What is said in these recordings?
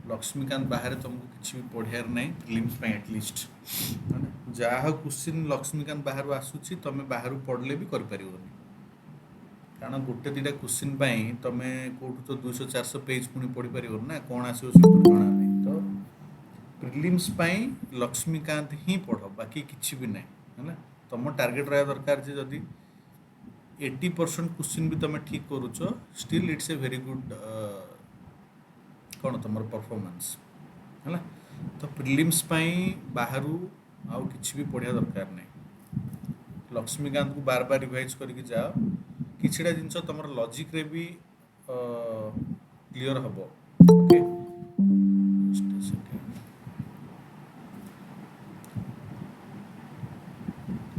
लक्ष्मीकांत बाहर तुमको किसी भी पढ़ार ना प्रिलिम्स एटलिस्ट जहाँ क्वेश्चन लक्ष्मीकांत बाहर आसूसी तुम बाहर पढ़ले भी कर कारण गोटे दुटा क्वेश्चन तुम कौटू तो 200-400 पेज पुणी पढ़ी पार ना कौन आसो से जना नहीं तो प्रिलिम्स लक्ष्मीकांत ही पढ़ बाकी किसी भी ना है तुम टार्गेट रहा दरकार जदि 80% क्वेश्चन भी तुम ठीक करुच still it's a very good कौन तुम परफॉर्मेंस है तो प्रिलिम्स बाहर आउ किसी भी पढ़ा दरकार नहीं लक्ष्मीकांत को बार बार रिवाइज करके जाओ किछिटा जिनस तुम लॉजिक रे भी क्लियर हम ओके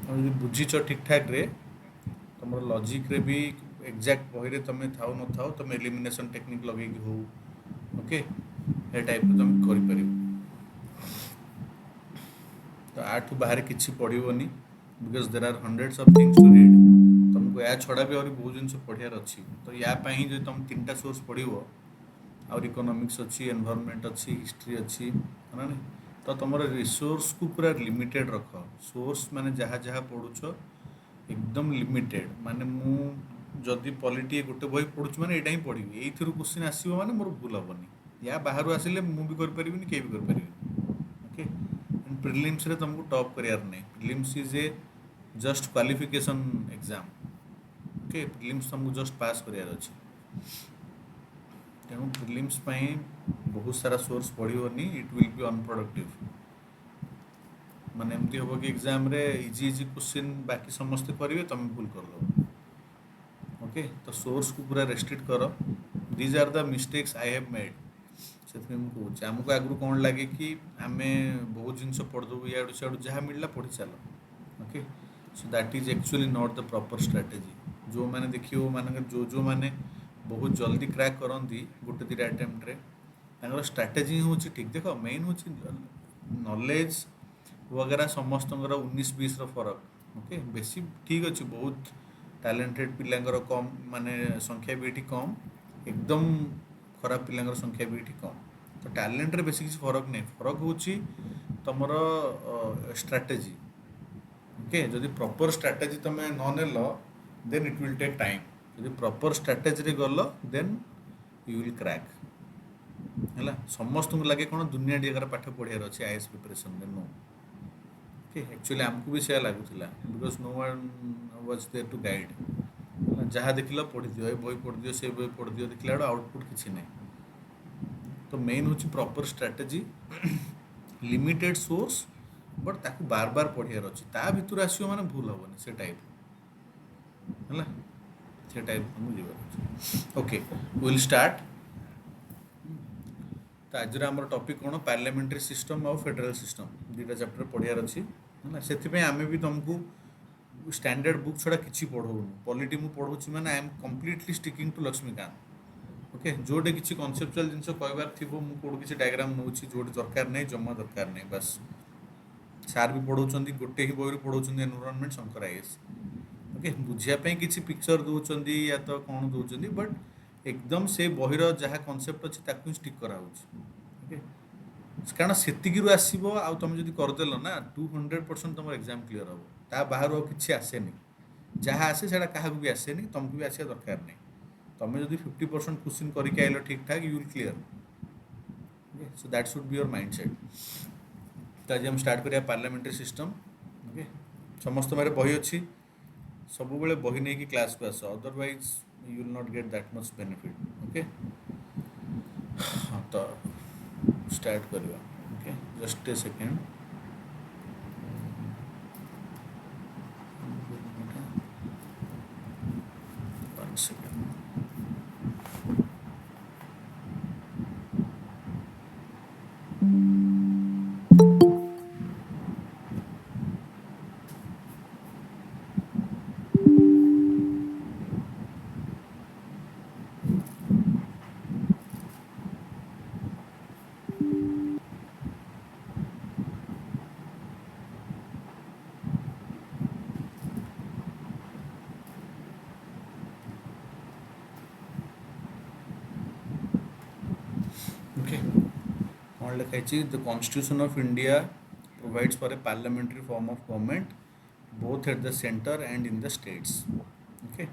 तुम बुझीच ठीक ठाक रे तुम लॉजिक रे भी एग्जैक्ट बही रे तुम थाउ न थाउ तुम एलिमिनेशन टेक्निक लगे हो ओके ए टाइप तुम कर तो आठू बाहर किसी पढ़ोनी because there are hundreds of things to read तुमको या छड़ा भी और बहुत जिन पढ़ार अच्छी तो या जो तुम 3टा सोर्स पढ़ो और इकोनॉमिक्स अच्छी एनवायरनमेंट अच्छी हिस्ट्री अच्छी है ना तो तुम रिसोर्स को पूरा लिमिटेड रख सोर्स माने जहाँ जहाँ पढ़ुच एकदम लिमिटेड माने मु जदि पॉलिटी गोटे बही पढ़ुच माने एटा ही पढ़ी यही क्वेश्चन आसो माने मोर भूल हेनी या बाहर आसिले मु भी करें किए भी करें ओके प्रिलिम्स रे तुमको टॉप करार नहीं prelims is a just qualification exam okay prelims तुमको जस्ट पास करार अच्छे तेणु प्रिलिम्स बहुत सारा सोर्स पढ़ोनी इट विल बी अनप्रोडक्टिव माने एमती हम कि एग्जाम रे इजी इजी क्वेश्चन बाकी समस्ते करेंगे तुम भूल कर लो ओके तो सोर्स को पूरा रेस्ट्रिक्ट कर these are the mistakes I have made से कहूँ आमको आगु कौन लगे कि आम बहुत जिन पढ़ीदेव इाड़ू सियाड़ू जहाँ मिलला पढ़ी चल okay so that is actually not the proper strategy जो मैंने देखिए मान जो मैंने बहुत जल्दी क्रैक करती गोटे दुटा अटेम्प्ट रे स्ट्राटेजी हूँ ठीक देख मेन हूँ नॉलेज वगैरह समस्त 19-20 फरक ओके बेसी ठीक अच्छे बहुत टैलेंटेड पिलांगर कम माने संख्या भी ये कम एकदम खराब पिलांगर संख्या भी ये कम तो टैलेंट रे बेसी किसी फरक नहीं फरक हूँ तुमर स्ट्राटेजी ओके जदि प्रॉपर स्ट्राटेजी तुम न नेल then it will take time जब प्रॉपर स्ट्राटेजी रे गल देन यू विल क्रैक है समस्त को लगे कौन दुनिया जगह पाठ पढ़ार अच्छे IAS preparation no okay actually आमको भी सैया लगुला because no one was there to guide जहाँ देख पढ़ी दियो ये बही पढ़ी दियो से बही पढ़ी दियो देखला आउटपुट किसी नहीं तो मेन हूँ proper strategy limited source but ताकू बार बार पढ़ार अच्छे ता भर आसो माने भूल हेनी से टाइप है से टाइप तुमको ओके विल स्टार्ट तो आज आम टॉपिक कौन पार्लियामेंट्री सिस्टम और फेडरल सिस्टम दुटा चैप्टर पढ़ार अच्छी है से आम भी तुमको स्टैंडर्ड बुक छड़ा किसी पढ़ाऊँ पॉलिटी मु पढ़ाऊँ मैंने I am completely sticking to Laxmikanth okay जोटे किसी कनसेप्चुअल जिन कहबार थी मुझे किसी डायग्राम नौ जोटे दरकार नहीं जमा दरकार नहीं बस सार भी पढ़ाऊँ गोटे ही बही पढ़ाऊँ एनवायरनमेंट शंकर आईएएस ओके बुझापी किसी पिक्चर दौरान या तो कौन दौरान बट एकदम से बहिर जहाँ कनसेप्ट अच्छे ताकू स्टिक कराऊँ कारण से आसो आ तुम जब करदेल ना 200% तुम एग्जाम क्लीयर हम ता बाहर आ कि आसेनी जहाँ आसे से क्या भी आसेनी तुमको भी आसा दरकार नहीं तुम जो 50% क्वेश्चन करके आइल ठीक ठाक you will clear so that should be your mind set तो आज हम स्टार्ट करिया पार्लियामेंट्री सिस्टम ओके समस्त मेरे बही अच्छी सब बेले बही नहीं कि क्लास को आस otherwise you will not get that much benefit okay हाँ तो स्टार्ट करवा okay just a second one second okay କ'ଣ ଲେଖା ହେଇଛି the constitution of India provides for a parliamentary form of government both at the centre and in the states. Okay,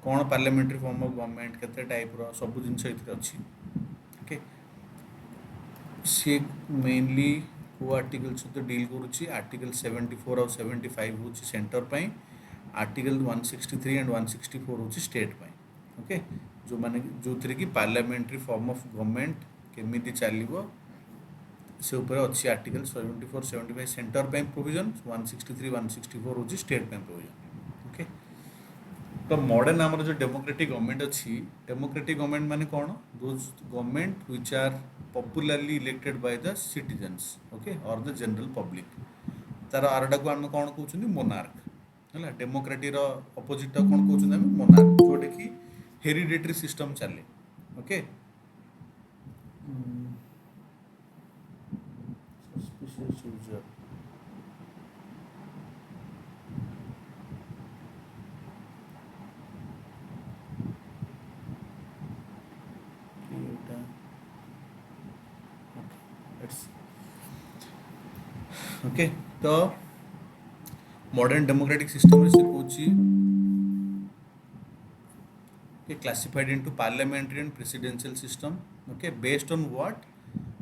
କ'ଣ parliamentary form of government, କେତେ ଟାଇପ୍ର, ସବୁ ଜିନିଷ ଏଥିରେ ଅଛି। ଓକେ, सी मेनली को आर्टिकल सहित डील करुच्ची आर्टिकल 74 और 75 हूँ सेंटर पाई, आर्टिकल 163 एंड 164 हूँ स्टेट पाई। ओके, जो माने जो थी कि पार्लियामेंट्री फॉर्म ऑफ गवर्नमेंट केमिति चलो से ऊपर अच्छी आर्टिकल 74 75 सेंटर पाई प्रोविजन, 163 164 हूँ स्टेट पाई प्रोविजन। ओके, तो मॉडर्न आमर जो डेमोक्रेटिक गवर्नमेंट अच्छी, डेमोक्रेटिक गवर्नमेंट माने कौन, those government which are popularly elected by the citizens, okay, और द जनरल पब्लिक। तार आरटा को आम कौन कहते मोनार्क है, डेमोक्रेटी अपोजिट कौन कहते हैं मोनार्क, जोटा कि हेरिडेटरी सिस्टम चले। ओके, सस्पिशियस यूजर ओके, तो मॉडर्न डेमोक्रेटिक सिस्टम से कौन classified into parliamentary and presidential system. Okay, based on what,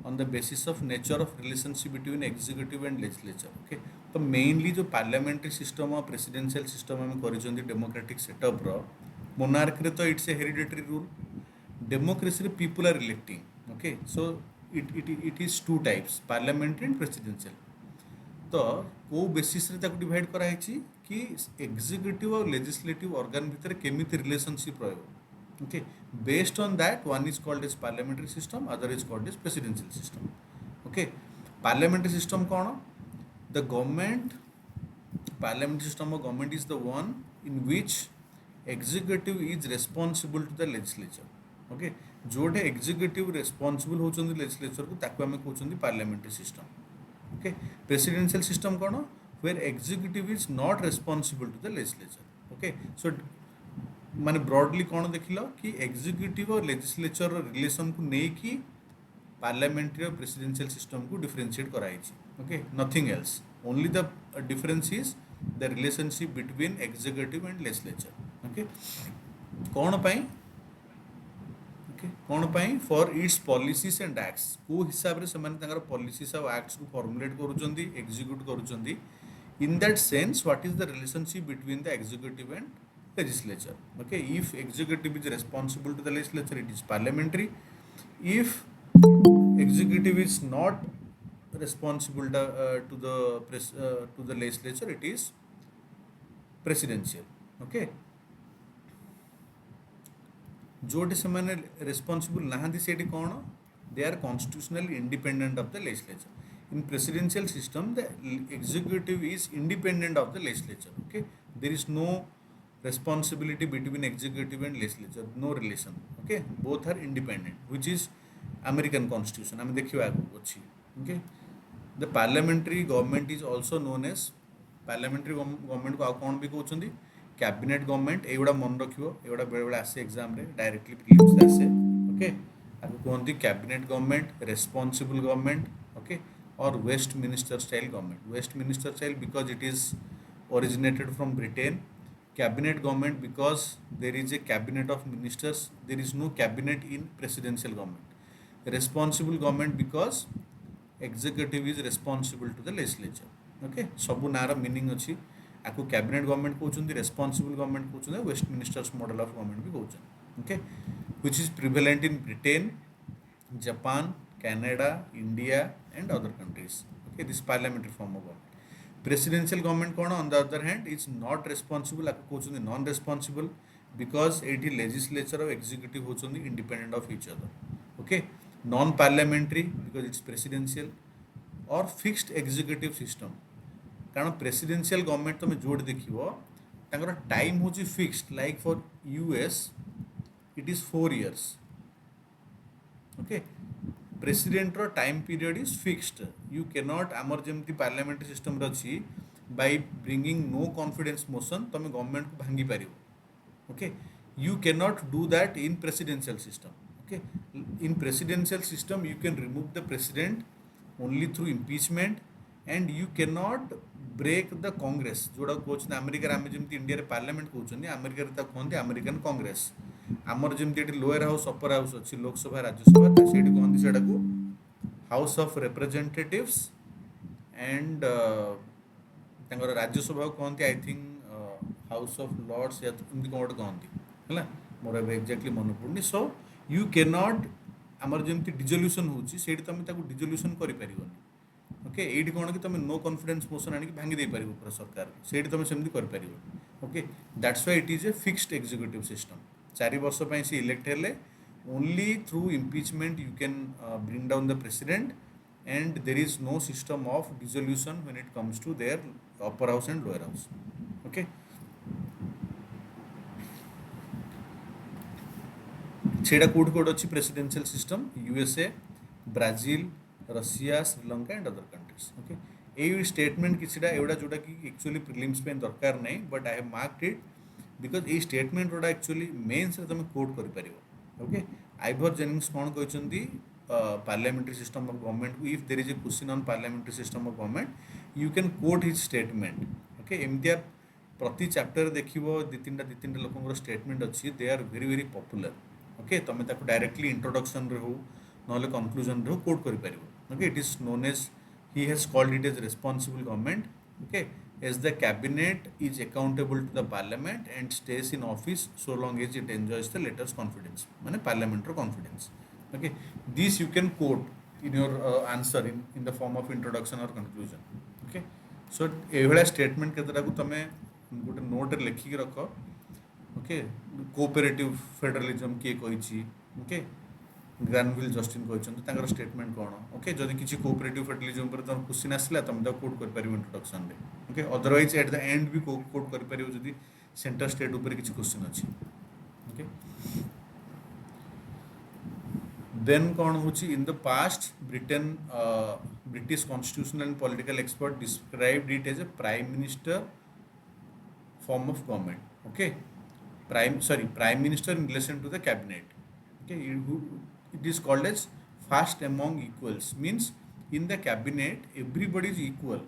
on the basis of nature of relationship between executive and legislature. Okay, तो mainly जो parliamentary system और presidential system आम कर democratic setup monarch रे तो it's a hereditary rule, democracy रे people are electing. Okay, so it is two types, parliamentary and presidential. तो को बेसिस रे ताको डिवाइड करा है कि एग्जीक्यूटिव और लेजिस्लेटिव ऑर्गन भितर केमिति रिलेशनशिप रहिबो। Okay, based on that one is called as parliamentary system, other is called as presidential system. Okay, parliamentary system कौन, the government, parliamentary system of government is the one in which executive is responsible to the legislature. Okay, जोटे executive responsible होचंदी legislature को ताको हमें कहउचंदी parliamentary system. Okay, presidential system कौन, where executive is not responsible to the legislature. Okay, so माने broadly कौन देख लो कि एग्जीक्यूटिव और लेजिस्लेचर रिलेशन को नहीं कि पार्लियामेंट्री और प्रेसिडेंशियल सिस्टम को डिफरेंशिएट कराई। Okay, nothing else, only the difference is the relationship between executive and legislature. Okay, कौन पाई, ओके, कौन पाई, for its policies and acts, को हिसाब रे समान तांगर पॉलिसीज और एक्ट्स को फॉर्मुलेट करूचंदी, एग्जीक्यूट करूचंदी। In that sense what is the relationship between the executive and legislature। Okay, if executive is responsible to the legislature, it is parliamentary. If executive is not responsible to the legislature, it is presidential। Okay, Jote से माने responsible नहांती सेठी कौन, they are constitutionally independent of the legislature। In presidential system, the executive is independent of the legislature। Okay, there is no responsibility between executive and legislature, no relation। Okay, both are independent, which is American constitution आम देखियो आगु अछि। Okay, the parliamentary government is also known as, parliamentary government को आ कोन भी कहउछंदी, cabinet government. एगुडा मन रखियो, एगुडा बेले बेले आसे एग्जाम रे डायरेक्टली प्रीलिम्स रे आसे। ओके, आगु कहंती cabinet government, responsible government. Okay, और Westminster style government. Westminster style because it is originated from Britain, cabinet government because there is a cabinet of ministers, there is no cabinet in presidential government। responsible government because executive is responsible to the legislature। okay, सबु नार meaning अछि, आकु cabinet government कहउछंदी, responsible government कहउछंदी, Westminster's model of government भी कहउछंदी। okay, which is prevalent in Britain, Japan, Canada, India and other countries। okay, this parliamentary form of government। Presidential government कौन, on the other hand is not responsible, आपको कहते non responsible because ये legislature और executive होती independent of each other. Okay, non parliamentary because it's presidential, और fixed executive system. कारण presidential government तुम जोड़ देखियो तांकर टाइम होची fixed, like for US it is 4 years। Okay, president रो time period is fixed, you cannot, आमर जमती पार्लियामेंट्री सिस्टम रही by bringing no confidence motion तुम गवर्नमेंट को भांगी पारिबो। Okay, you cannot do that in presidential system. Okay, in presidential system you can remove the president only through impeachment, and you cannot break the Congress जोड़ा कहते America आम जमी India parliament कहते America कहते American Congress आमर जमी lower house upper house अच्छी लोकसभा राज्यसभा से कहते से House of Representatives and Rajya Sabha कहते I think House of Lords या एमती कौन गोटे कहती है मोर एक्जाक्टली मन पड़नी सो यू कैन नॉट आमर जमी डिजोल्यूशन होती तुम डिजोल्यूशन कर ओके ये कौन कि तुम नो कॉन्फिडेंस मोशन आनी भांगी दे पार पूरा सरकार से तुम सेमती कर okay that's why it is a fixed executive system 4 वर्ष से इलेक्ट हेले only through impeachment you can bring down the president and there is no system of dissolution when it comes to their upper house and lower house okay सेटा कोड कोड अच्छी presidential system USA Brazil Russia Sri Lanka and other countries okay ये statement किसीटा एवडा जोटा कि actually prelims पे दरकार नहीं but I have marked it because ये स्टेटमेंट गुड़ा एक्चुअली मेन्स रे तुम कोट कर पारिबो ओके आइवर जेनिंग्स कौन कहते पार्लियामेंट्री सिस्टम ऑफ गवर्नमेंट को if there is a question on parliamentary system of government you can quote his statement okay एमती प्रति चैप्टर देखिबो दी तीन लोकंर स्टेटमेंट अच्छी they are very very popular okay तुम डायरेक्टली इंट्रोडक्शन रे हो ना कंक्लूजन रे हो कोट कर पारिबो okay it is known as he has called it as responsible government okay as the cabinet is accountable to the parliament and stays in office so long as it enjoys the latest confidence माने parliamentary confidence okay this you can quote in your answer in the form of introduction or conclusion okay so एभला statement केतरा को तमे गोटे note रे लिखि के रखो okay cooperative federalism के कहिछि okay ग्रानविल Justin कहते स्टेटमेंट कौन ओके जदि किसी कोऑपरेटिव फेडरलिज्म पर तुम क्वेश्चन आसला तुम कोट कर पारिबो इंट्रोडक्शन रे okay otherwise at the end भी कोट कर पारिबो जदि सेंटर स्टेट ऊपर किसी क्वेश्चन अछि ओके देन कौन होची in the past Britain British constitutional and political expert described it as a prime minister form of government okay prime minister in relation to the cabinet okay it is called as first among equals means in the cabinet everybody is equal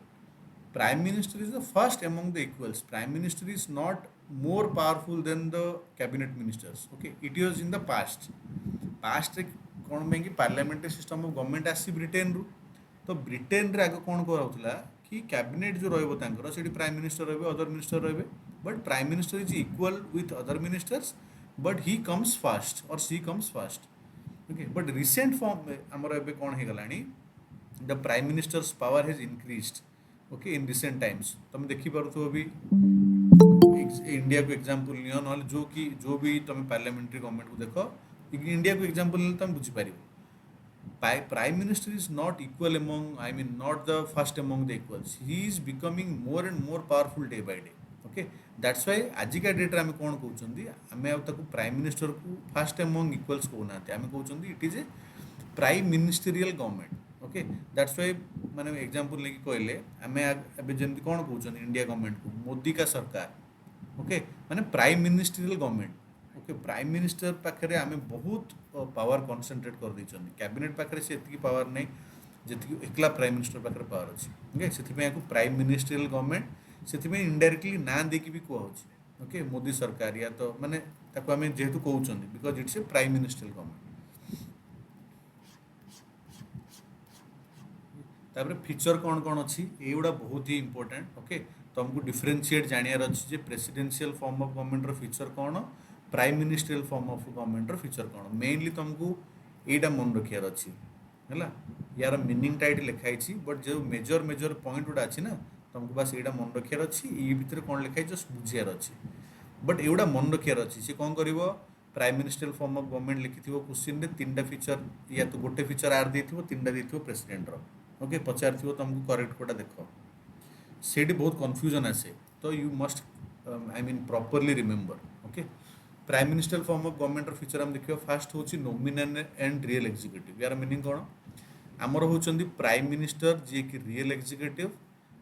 prime minister is the first among the equals prime minister is not more powerful than the cabinet ministers okay it was in the past कौन में कि parliamentary system of government आसी Britain रु तो Britain रे आगे कौन कराउतला कि कैबिनेट जो रहबो तांकर सेठी प्राइम मिनिस्टर रहबे अदर मिनिस्टर रहबे but prime minister is equal with other ministers but he comes first और she comes first okay but recent form आमर एबे कौन हे गलानी the prime minister's power has increased okay in recent times तुम देखि पारुथो अभी इंडिया को एग्जांपल लियो न जो भी तुम पार्लियामेंट्री गवर्नमेंट को देखो इंडिया को एग्जांपल ले तुम बुझी पारिबो prime minister is not equal among I mean not the first among the equals he is becoming more and more powerful day by day okay that's why आजिका डेट्रे आम कौन कहते आम प्राइम मिनिस्टर को फास्ट अमंग इक्वल्स कहूना आम कहते it is a prime ministerial government okay that's why माने एग्जांपल लेके कहले आम एबे जंती कौन कहते इंडिया गवर्नमेंट को मोदी का सरकार ओके माने prime ministerial government okay prime minister पाखे आम बहुत पावर कॉन्सेंट्रेट कर देछन कैबिनेट पाखे से एतिकी पावर नहीं जी एकला प्राइम मिनिस्टर पाखे पावर अच्छी ओके से प्राइम मिनिस्टेरियल गवर्नमेंट से इनडायरेक्टली ना देकी भी कहुच्छे ओके मोदी सरकार या तो माने ताको आम जेहेतु कहते because it's a prime minister government तापर फीचर कौन कौन अच्छी ये बहुत ही इंपोर्टेंट ओके तुमको डिफरेंशिएट जानियार अच्छी जे presidential form of government feature कौन prime ministerial form of government feature कौन मेनली तुमको यहाँ मन रखार अच्छी है यार मीनिंग टाइट लिखाई बट जो मेजर मेजर पॉइंट गुड़ा अच्छी ना तुमको बस यहाँ मन रखार अच्छी ये भितर कौन लिखाई जस्ट बुझार अच्छी बट एगुड़ा मन रखार अच्छी सी कौन कर prime ministerial form of government लिखि क्वेश्चन रे 3टा फीचर या तो गोटे फीचर आड देथिबो 3टा देथिबो प्रेसिडेंट रो ओके पचार थी तुमको करेक्ट कोटा देख से बहुत कन्फ्यूजन आसे तो you must I mean properly remember okay prime minister form of government feature हम देखिए फास्ट हूँ नॉमिनल एंड रियल एग्जीक्यूटिव यार मीनिंग कौन आमर होचंदी प्राइम मिनिस्टर जी कि रियल एग्जीक्यूटिव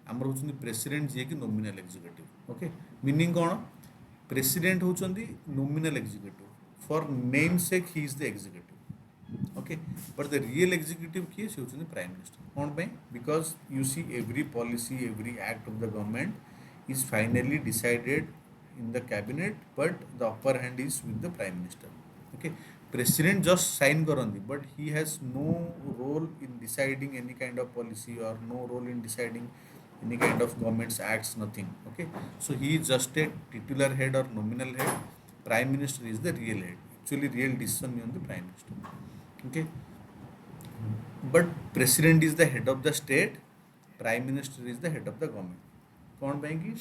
आमर होचंदी प्रेसिडेंट जी कि नॉमिनल एग्जीक्यूटिव ओके मीनिंग कौन प्रेसिडेंट होचंदी nominal executive for namesake he is the executive Okay, but the real executive kiye se hochandi prime minister. Kon pai? Because you see every policy, every act of the government is finally decided in the cabinet, but the upper hand is with the prime minister. Okay, president just sign karandi, but he has no role in deciding any kind of policy or no role in deciding any kind of government's acts, nothing. Okay, so he is just a titular head or nominal head. Prime minister is the real head. Actually, real decision on the prime minister. Okay, but president is the head of the state, prime minister is the head of the government. कौन ପାଇଁ कि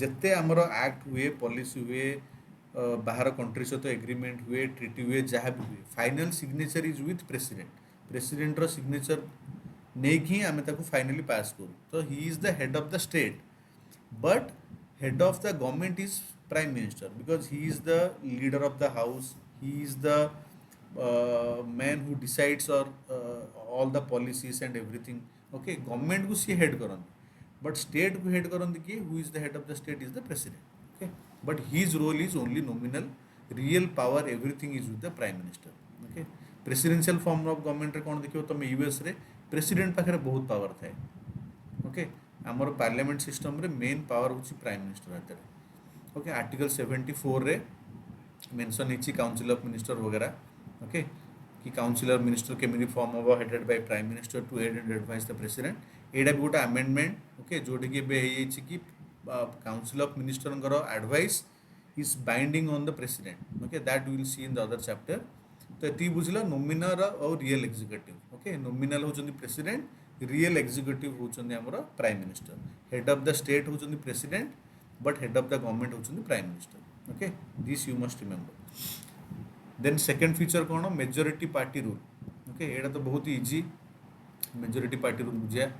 ଯେତେ ଆମର act ହୁଏ policy ହୁଏ ବାହାର country ସହିତ agreement ହୁଏ ଟ୍ରିଟି ହୁଏ ଯାହା ବି ହୁଏ final signature is with president ପ୍ରେସିଡେଣ୍ଟର ସିଗ୍ନେଚର ନେଇକି ହିଁ ଆମେ ତାକୁ ଫାଇନାଲି ପାସ୍ କରୁ ତ he is the head of the state but head of the government is prime minister because he is the leader of the house, he is the man who decides or all the policies and everything. Okay, government को सी head Karan but state को head करन कि who is the head of the state is the president. Okay, but his role is only nominal, real power everything is with the prime minister. Okay, presidential form of government रे कौन देखियो तमे US रे president पाखरे बहुत power थाए. Okay, आमर parliament system रे मेन पावर होची प्राइम मिनिस्टर हाथ में. ओके, आर्टिकल 74 रे मेंशन हिची काउंसिल ऑफ मिनिस्टर वगैरह. ओके, कि काउंसिलर मिनिस्टर केमिति फॉर्म होबो headed by prime minister to head and advise the president. एडा भी गोटा अमेंडमेंट. ओके, जोटे कि बे हिची कि काउंसिल ऑफ मिनिस्टर ଙ୍କର advice is binding on the president. Okay, that we will see in the other chapter. तो एती बुझिला नोमिनल और रियल एग्जीक्यूटिव. ओके, नोमिनल होचंदी प्रेसिडेंट, रियल एग्जीक्यूटिव होचंदी हमर prime minister. Head of the state होचंदी president but head of the government होचंदी prime minister. Okay, this you must remember. Then second feature कौन? Majority party rule. ओके, एटा तो बहुत easy. Majority party rule बुझिया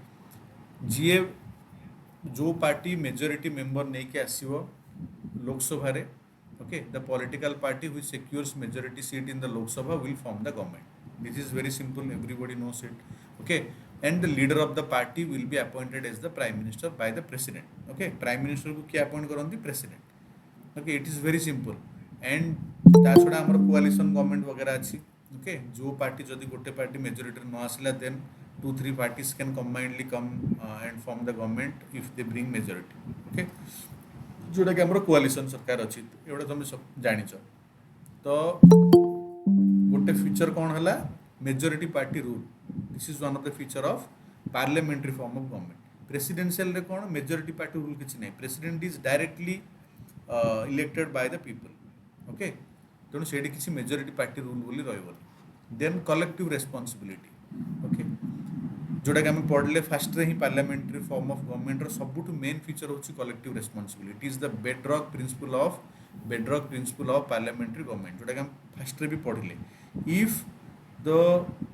जीए जो पार्टी मेजोरिटी मेंबर नहीं के आसीबो लोकसभा रे. Okay, the political party which secures majority seat in the Lok Sabha will form the government. This is very simple, everybody knows it. Okay, and the leader of the party will be appointed as the prime minister by the president. Okay, prime minister को क्या appoint करନ୍ତି? President. Okay, it is very simple. And ता छडा हमर coalition government वगैरह अछि. Okay, जो party जदि गोटे पार्टी मेजोरिटी न आसला then 2-3 parties can combinedly come and form the government if they bring majority. Okay, जोटा कि हमर कोआलिशन सरकार अछि. एवडा तुम सब जानिछ. तो गोटे फीचर कौन हला? Majority party rule. This is one of the feature of parliamentary form of government. Presidential रे कौन? मेजोरिटी पार्टी रूल किछि नै. President is directly elected by the people. Okay, तेणु सेठी किछि मेजोरिटी पार्टी रूल बोली रहइबो. Then collective responsibility. ओके, जोटा कि आम पढ़ले फास्ट रे ही पार्लियामेंट्री फॉर्म ऑफ गवर्नमेंट रो सबुठ मेन फीचर होची collective responsibility. Is the bedrock principle of parliamentary government. जोटा कि हम फास्ट रे भी पढ़ले. If the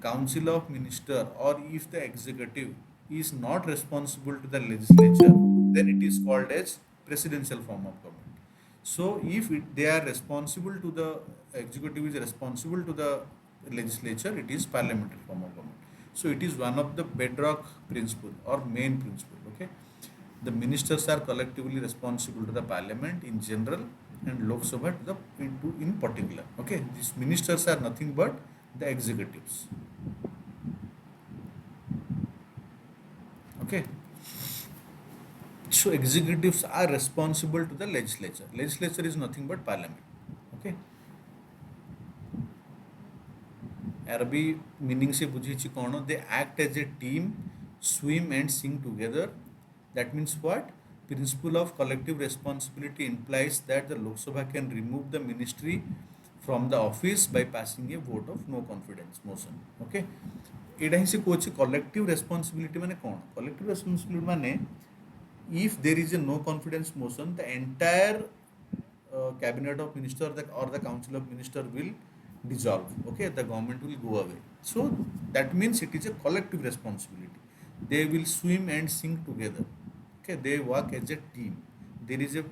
council of minister और if the executive is not responsible to the legislature, then it is called as presidential form of government. So if they are responsible to the executive is responsible to the legislature, it is parliamentary form of government. So it is one of the bedrock principle or main principle. Okay, the ministers are collectively responsible to the parliament in general and Lok Sabha to the in particular. Okay, these ministers are nothing but the executives. Okay, so executives are responsible to the legislature. Legislature is nothing but parliament. Okay, Arabi meaning se bujhichi kono? They act as a team, swim and sing together. That means what? Principle of collective responsibility implies that the Lok Sabha can remove the ministry from the office by passing a vote of no confidence motion. Okay, एटा ही से coach collective responsibility माने कोन? Collective responsibility माने if there is a no confidence motion, the entire cabinet of minister or the council of minister will dissolve. Okay, the government will go away. So that means it is a collective responsibility. They will swim and sing together. Okay, they work as a team. There is a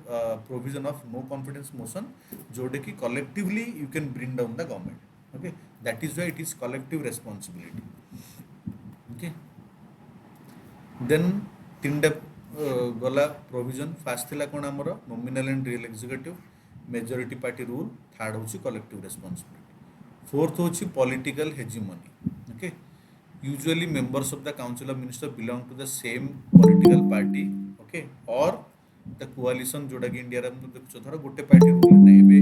provision of no confidence motion Jote कि collectively you can bring down the government. Okay, that is why it is collective responsibility. Okay, then तीनटा गला provision. Fast थिला कोन हमर nominal and real executive, majority party rule. Third होची collective responsibility. Fourth होची political hegemony. Okay. Usually members of the council of ministers belong to the same political party. Okay. Or the coalition जोटा कि India रे हम देखुछ धर गोटे party rule नै एबे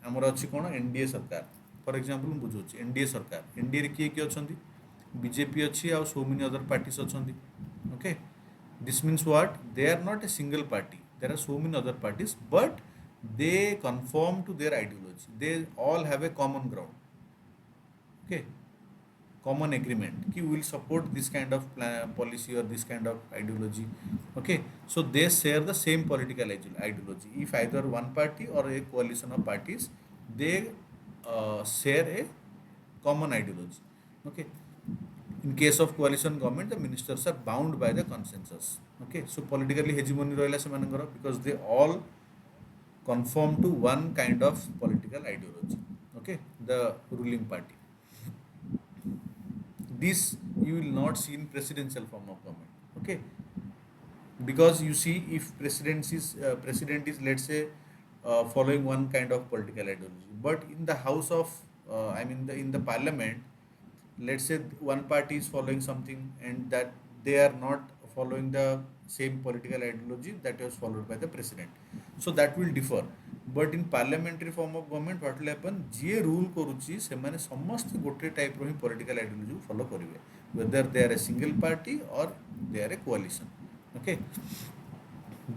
हमर अछि कोन एनडीए सरकार. फॉर एग्जांपल हम बुझौछि एनडीए सरकार एनडीए रे किए किए अछंती बीजेपी अछि आ सो मेनी अदर पार्टीज अछंती. Okay. This means what? They are not a single party. There are so many other parties, but they conform to their ideology. They all have a common ground. Okay, common agreement. Ki we will support this kind of policy or this kind of ideology. Okay, so they share the same political ideology. If either one party or a coalition of parties, they share a common ideology. Okay, in case of coalition government, the ministers are bound by the consensus. Okay, so politically hegemony ରହିଲା ସେମାନଙ୍କର because they all conform to one kind of political ideology. Okay, the ruling party. This you will not see in presidential form of government. Okay, because you see if president is let's say following one kind of political ideology, but in the house of I mean in the parliament, let's say one party is following something and that they are not following the same political ideology that was followed by the president, so that will differ. But in parliamentary form of government what will happen, ଯିଏ rule କରୁଛି ସେମାନେ ସମସ୍ତେ ଗୋଟେ type ର ହିଁ political ideology follow କରିବେ, whether they are a single party or they are a coalition. Okay,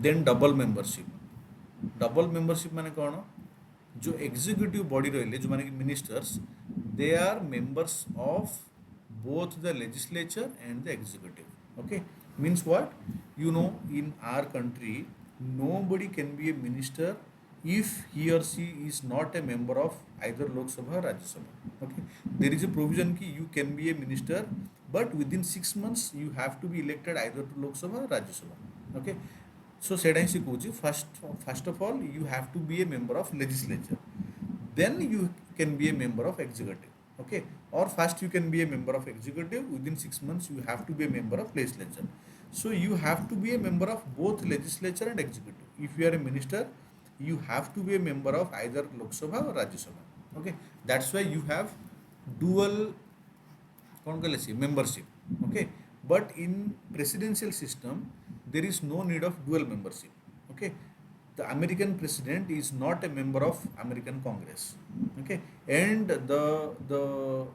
then double membership माने कौन, जो एग्जीक्यूटिव बॉडी रहिले जो माने कि ministers, they are members of both the legislature and the executive. Okay, means what, you know, in our country nobody can be a minister if he or she is not a member of either Lok Sabha or Rajya Sabha. Okay, there is a provision ki you can be a minister but within 6 months you have to be elected either to Lok Sabha or Rajya Sabha. Okay, so ସେଟା ହିଁ ଶିଖଉଛି, first of all you have to be a member of legislature, then you can be a member of executive. Okay, or first you can be a member of executive, within 6 months you have to be a member of legislature. So you have to be a member of both legislature and executive. If you are a minister, you have to be a member of either Lok Sabha or Rajya Sabha. Okay, that's why you have dual कौन कहले सी membership. Okay, but in presidential system there is no need of dual membership. Okay, the American president is not a member of American Congress. Okay, and the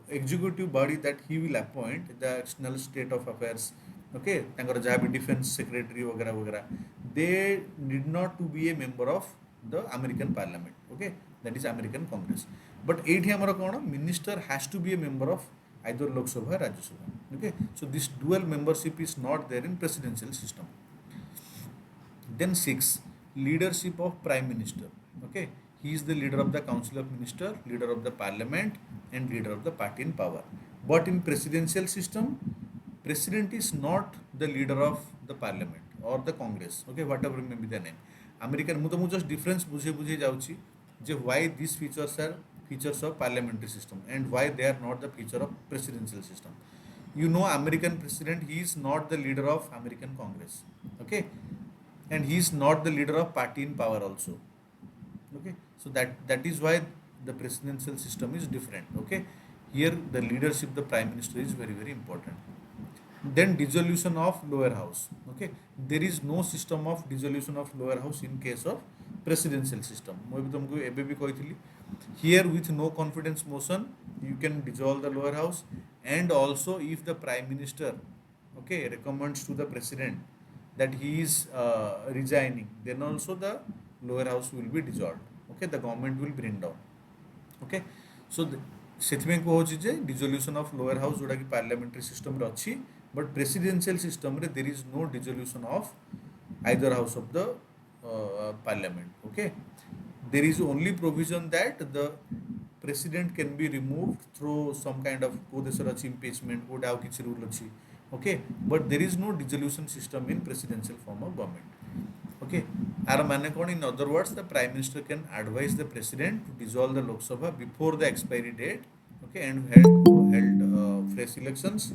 executive body that he will appoint, the external state of affairs, okay, तांकर जहाँ भी defense secretary वगैरह वगैरह, they need not to be a member of the American parliament. Okay, that is American Congress. But एठी हमारा कौन, minister has to be a member of either Lok Sabha or Rajya Sabha. Okay, so this dual membership is not there in presidential system. Then 6, leadership of prime minister. Okay, he is the leader of the council of minister, leader of the parliament and leader of the party in power. But in presidential system, president is not the leader of the parliament or the congress. Okay, whatever may be the name. American mu just difference बुझे जाउची जे why these features are features of parliamentary system and why they are not the feature of presidential system. You know, American president, he is not the leader of American Congress. Okay, and he is not the leader of party in power also. Okay, so that is why the presidential system is different. Okay, here the leadership, the prime minister is very very important. Then dissolution of lower house. Okay, there is no system of dissolution of lower house in case of presidential system. मैं भी तुमको एबे भी कहती, here with no confidence motion you can dissolve the lower house, and also if the prime minister, okay, recommends to the president that he is resigning, then also the lower house will be dissolved. Okay, the government will bring down. Okay, so ସେଥିପାଇଁ କହୁଛି ଯେ dissolution of lower house जोटा कि parliamentary system रे अछि, but presidential system रे there is no dissolution of either house of the parliament. Okay, there is only provision that the president can be removed through some kind of को देशर अछि impeachment code आउ किछि rule अछि. Okay, but there is no dissolution system in presidential form of government. Okay, आर माने कौन, in other words the prime minister can advise the president to dissolve the Lok Sabha before the expiry date. Okay, and held fresh elections.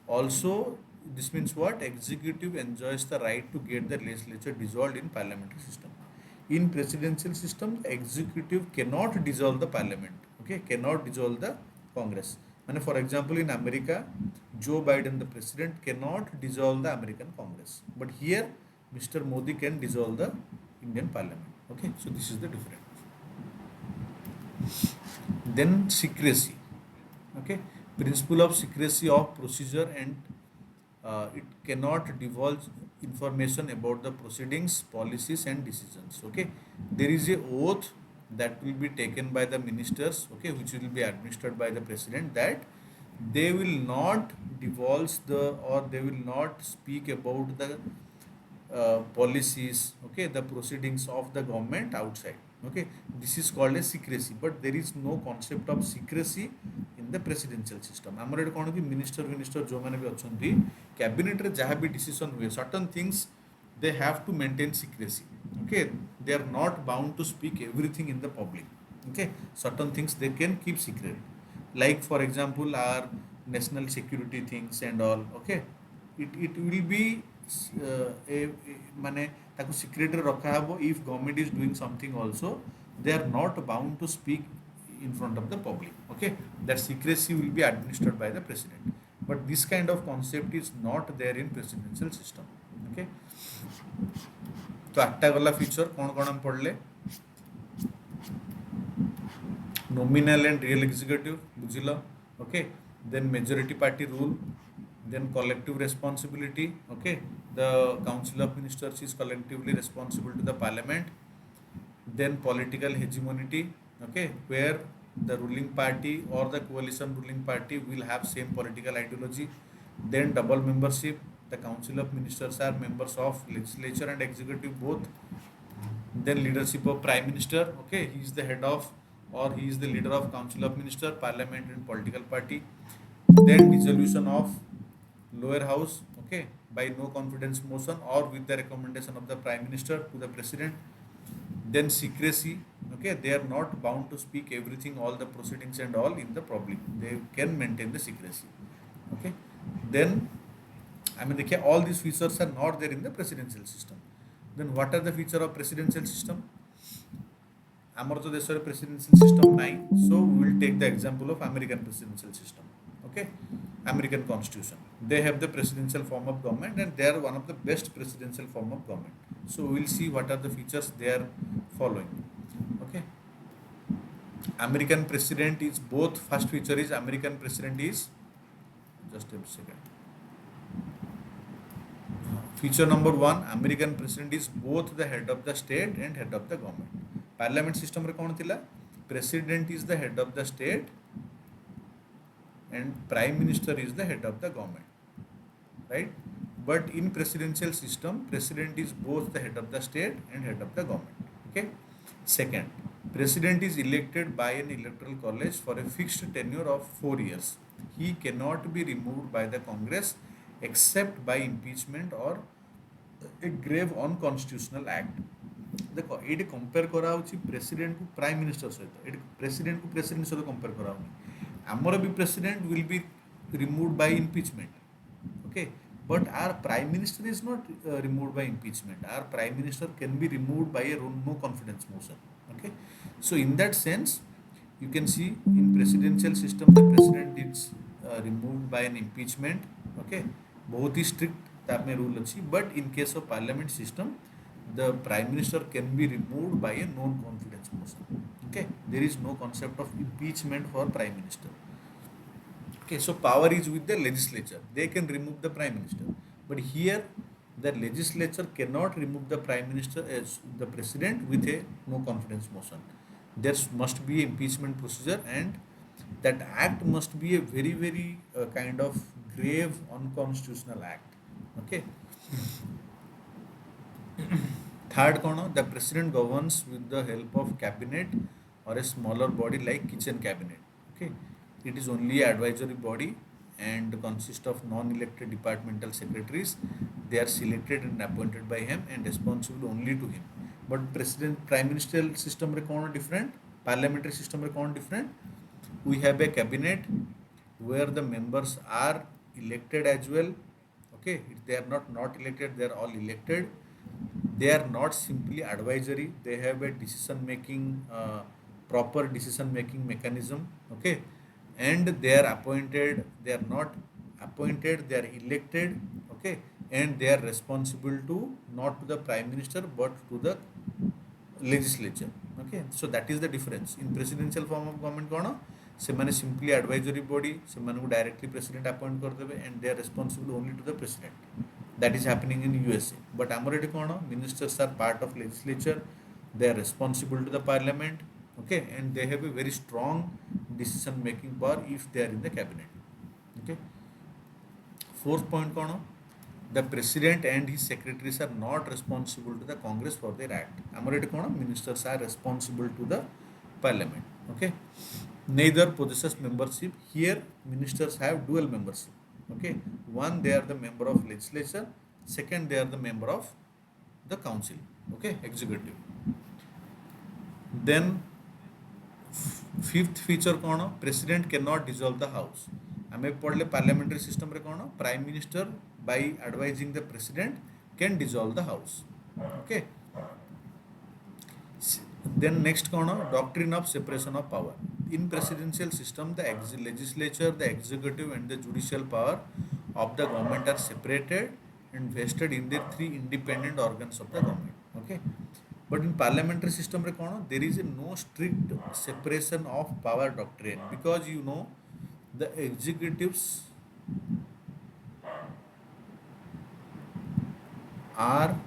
Also, this means what, executive enjoys the right to get the legislature dissolved in parliamentary system. In presidential system, the executive cannot dissolve the parliament. Okay, cannot dissolve the Congress. And for example, in America, Joe Biden, the president, cannot dissolve the American Congress. But here, Mr. Modi can dissolve the Indian Parliament. Okay, so this is the difference. Then secrecy. Okay, principle of secrecy of procedure, and it cannot divulge information about the proceedings, policies, and decisions. Okay, there is a oath that will be taken by the ministers, okay, which will be administered by the president, that they will not divulge the, or they will not speak about the policies, okay, the proceedings of the government outside. Okay, this is called as secrecy, but there is no concept of secrecy in the presidential system. ଆମର ଏଠି କ'ଣ କି minister ଯେଉଁମାନେ ବି ଅଛନ୍ତି କ୍ୟାବିନେଟ୍ରେ ଯାହା ବି decision ହୁଏ, certain things they have to maintain secrecy. Okay, they are not bound to speak everything in the public. Okay, certain things they can keep secret, like for example our national security things and all. Okay, it will be ମାନେ ତାକୁ ସିକ୍ରେଟରେ ରଖାହେବ. If government is doing something also, they are not bound to speak in front of the public. Okay, that secrecy will be administered by the president, but this kind of concept is not there in presidential system. Okay, तो आठटा गला feature कौन कौन हम पढ़ले. Nominal and real executive बुझिल. Okay, then majority party rule, then collective responsibility. Okay, the council of ministers is collectively responsible to the parliament. Then political hegemony. Okay, where the ruling party or the coalition ruling party will have same political ideology. Then double membership, the council of ministers are members of legislature and executive both. Then leadership of prime minister. Okay, he is the head of, or he is the leader of council of minister, parliament and political party. Then dissolution of lower house, okay, by no confidence motion or with the recommendation of the prime minister to the president. Then secrecy. Okay, they are not bound to speak everything, all the proceedings and all in the public, they can maintain the secrecy. Okay, then I mean देखिए all these features are not there in the presidential system. Then what are the feature of presidential system? ଆମର ତ ଦେଶରେ presidential system ନାହିଁ, so we will take the example of American presidential system. Okay, American constitution, they have the presidential form of government and they are one of the best presidential form of government. So we will see what are the features they are following. Okay, American president is both, first feature is American president is, just a second, feature number 1, American president is both the head of the state and head of the government. Parliament system रे कौन थिला, president is the head of the state and prime minister is the head of the government, right? But in presidential system, president is both the head of the state and head of the government. Okay, second, president is elected by an electoral college for a fixed tenure of 4 years. He cannot be removed by the Congress except by impeachment or a grave unconstitutional act. देखो ये compare करा president को prime minister सहित, ये president को president सहित compare करा आमर भी president will be removed by impeachment. Okay, but our prime minister is not removed by impeachment. Our prime minister can be removed by no confidence motion. Okay, so in that sense you can see in presidential system the president is removed by an impeachment. Okay, बहुत ही strict ताप में rule अच्छी, but in case of parliament system the prime minister can be removed by a non confidence motion. Okay, there is no concept of impeachment for prime minister. Okay, so power is with the legislature, they can remove the prime minister, but here the legislature cannot remove the prime minister as the president with a no confidence motion. There must be impeachment procedure and that act must be a very kind of grave unconstitutional act. Okay, third कौन, the president governs with the help of cabinet or a smaller body like kitchen cabinet. Okay, it is only advisory body and consists of non-elected departmental secretaries. They are selected and appointed by him and responsible only to him. But president prime ministerial system रे कौन different, parliamentary system रे कौन different, we have a cabinet where the members are elected as well. Okay, they are not elected, they are all elected. They are not simply advisory, they have a decision making proper decision making mechanism, okay, and they are appointed, they are not appointed, they are elected, okay, and they are responsible to not to the prime minister but to the legislature, okay. So that is the difference. In presidential form of government kono semane simply advisory body, semanku directly president appoint kardebe and they are responsible only to the president. That is happening in USA. But amar eti kono ministers are part of legislature, they are responsible to the parliament, okay, and they have a very strong decision making power if they are in the cabinet, okay. Fourth point kono, the president and his secretaries are not responsible to the congress for their act. Amar eti kono ministers are responsible to the parliament, okay. Neither possesses membership. Here ministers have dual membership, okay. One, they are the member of legislature, second, they are the member of the council, okay, executive. Then fifth feature कौन, president cannot dissolve the house. आमे पढ़ले parliamentary system रे कौन, prime minister by advising the president can dissolve the house, okay. Then next कौन, doctrine of separation of power. In presidential system, the legislature, the executive and the judicial power of the government are separated and vested in the three independent organs of the government, okay. But in parliamentary system रे कौन, there is a no strict separation of power doctrine, because you know the executives are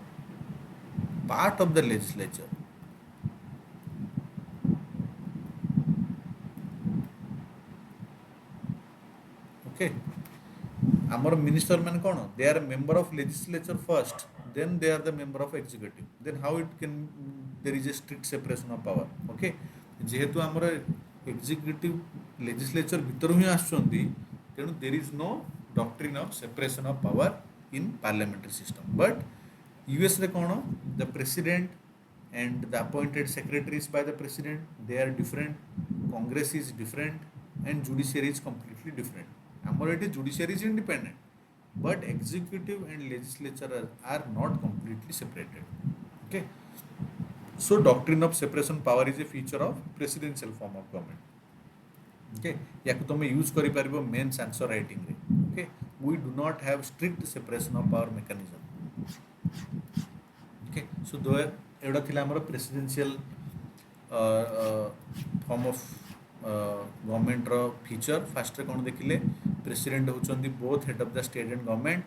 part of the legislature, okay. Our minister man कौन, they are a member of legislature first, then they are the member of executive. Then how it can, there is a strict separation of power, okay. जेहेतु आमर executive legislature भितर ही आसुचंदी, तेणु there is no doctrine of separation of power in parliamentary system. But US रे कौन, the president and the appointed secretaries by the president, they are different, congress is different, and judiciary is completely different. Amar eti judiciary is independent, but executive and legislature are not completely separated, okay. So doctrine of separation power is a feature of presidential form of government, okay. याकु तमे use करि परिबो mains answer writing रे, okay. We do not have strict separation of power mechanism, okay. So दो एडा थिला हमर presidential form of government रो feature. First रे कोन देखिले, प्रेसिडेंट होचंदी both head of the state and government.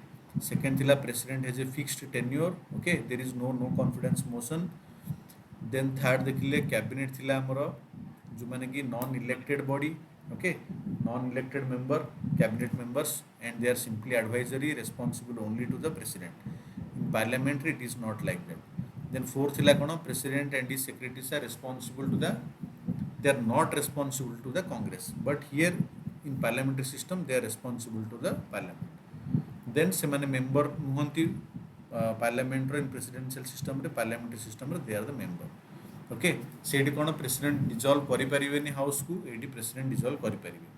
Second थिला president has a fixed tenure, okay, there is no confidence motion. Then third देखिले कैबिनेट थिला हमर जो माने कि non elected body, okay, non elected member, cabinet members, and they are simply advisory, responsible only to the president. In parliamentary it is not like that. Then fourth थिला कोन, president and his secretaries are responsible to the, they are not responsible to the congress, but here in parliamentary system they are responsible to the parliament. Then semane member nuhanti parliament ro in presidential system रे, parliamentary system रे they are the member, okay. Sethi cone president dissolve करि परिबेनी house को, एठी president dissolve करि परिबे.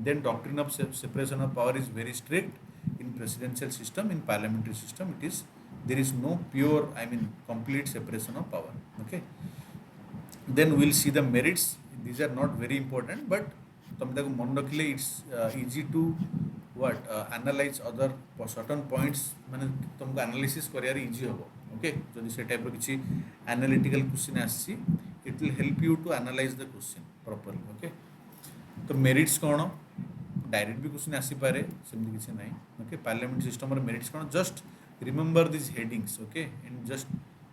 Then doctrine of separation of power is very strict in presidential system. In parliamentary system it is, there is no pure, I mean complete separation of power, okay. Then we'll see the merits. These are not very important, but तुम ताको मन रखिले it's easy to what analyse other certain points, माने तुमको analysis करियार easy होबो, okay. जदि से टाइप रो किछि एनालिटिकल क्वेश्चन आसी, it will help you to analyse the question properly, okay. तो मेरिट्स कोन, डायरेक्ट भी क्वेश्चन आसी पारे, सेमति किछि नाही, ओके. पार्लियामेंट सिस्टम रो मेरिट्स कोन, just remember this headings, okay, and just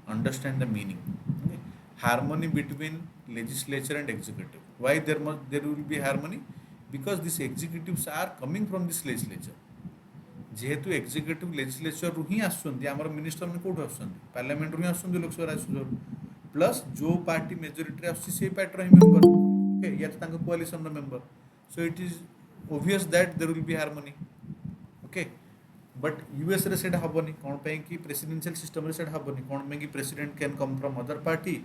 understand the meaning, okay. Harmony between legislature and executive. Why there will be harmony? Because these executives are coming from this legislature. जेहेतु executive legislature रू ही आसुचंदी, हमर minister में कोठ आसुचंदी, parliament रू ही आसुचंदी, लोकसभा आसुचंदी, प्लस जो पार्टी मेजॉरिटी रे आसुची से पार्टी रो ही मेंबर, ओके, या तांको कोअलिशन रो member. So it is obvious that there will be harmony, okay. But US रे सेटा हबनी कोन पे कि प्रेसिडेंशियल सिस्टम रे सेटा हबनी कोन पे कि president can come from other party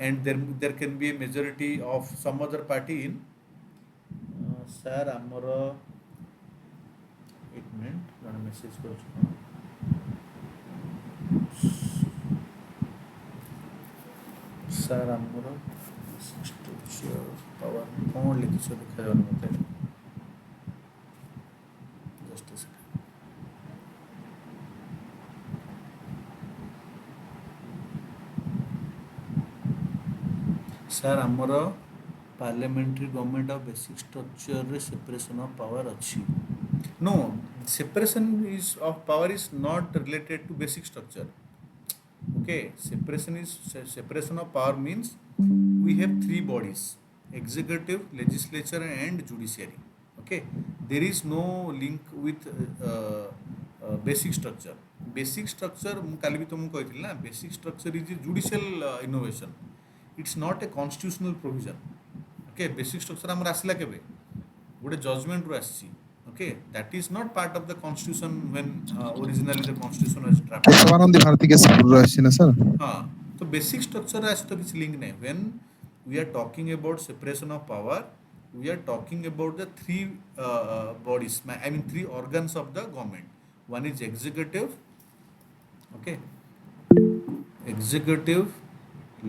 and there can be a majority of some other party in sir amara एक minute जण मेसेज कर सर amara structure power कौन लिखिछ देखा जाउन मते जस्ट a second सर आमर parliamentary government of basic structure रे separation of power अच्छी no separation is of power is not related to basic structure. Okay, separation of power means we have three bodies: executive, legislature, and judiciary. Okay, there is no link with basic structure. Basic structure ମୁଁ କାଲି ବି ତୁମକୁ କହିଥିଲି ନା, basic structure is a judicial innovation. It's not a constitutional provision. Okay, basic structure ଆମର ଆସିଲା କେବେ? ଗୋଟେ ଜଜମେଣ୍ଟରୁ ଆସିଛି. Okay, that is not part of the constitution when originally the constitution was drafted. परमानंद भारती के स्कूल रही ना सर हाँ, तो बेसिक स्ट्रक्चर आज तो किसी लिंक नहीं. When we are talking about separation of power, we are talking about the three bodies. I mean three organs of the government. One is executive, okay, executive,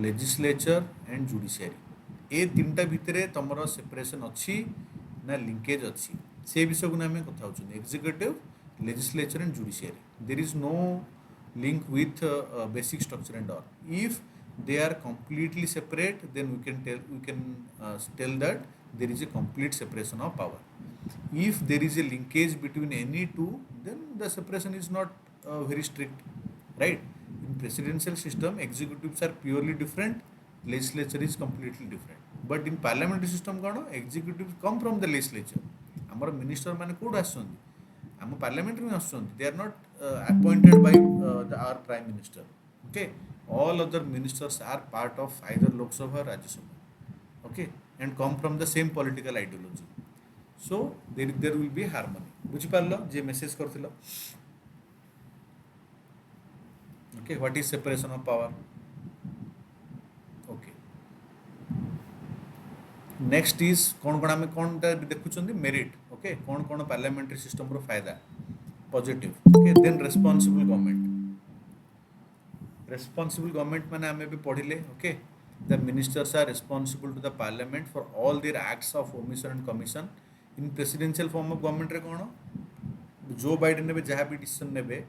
legislature and judiciary. ए तीनटा भितरे तमर separation अच्छी ना linkage अच्छी से विषय को आम कथा होचुन executive legislature and judiciary there is no link with basic structure and all. If they are completely separate, then we can tell that there is a complete separation of power. If there is a linkage between any two, then the separation is not very strict, right? In presidential system, executives are purely different, legislature is completely different. But in parliamentary system कौन executives come from the legislature. हमारा minister माने code आसुंदी हम parliament में आसुंदी they are not appointed by our prime minister. Okay, all other ministers are part of either Lok Sabha or Rajya Sabha, okay, and come from the same political ideology. So there will be harmony. बुझी पारलो जे message करथिलो. Okay, what is separation of power? Okay, next is कौन देखुचंदी merit. Okay, कौन parliamentary system रो फायदा positive. Okay, then responsible government. Responsible government माने हमें भी पढ़िले. Okay, the ministers are responsible to the parliament for all their acts of omission and commission. In presidential form of government रे कौन Joe Biden ने जहाँ भी decision नेबे,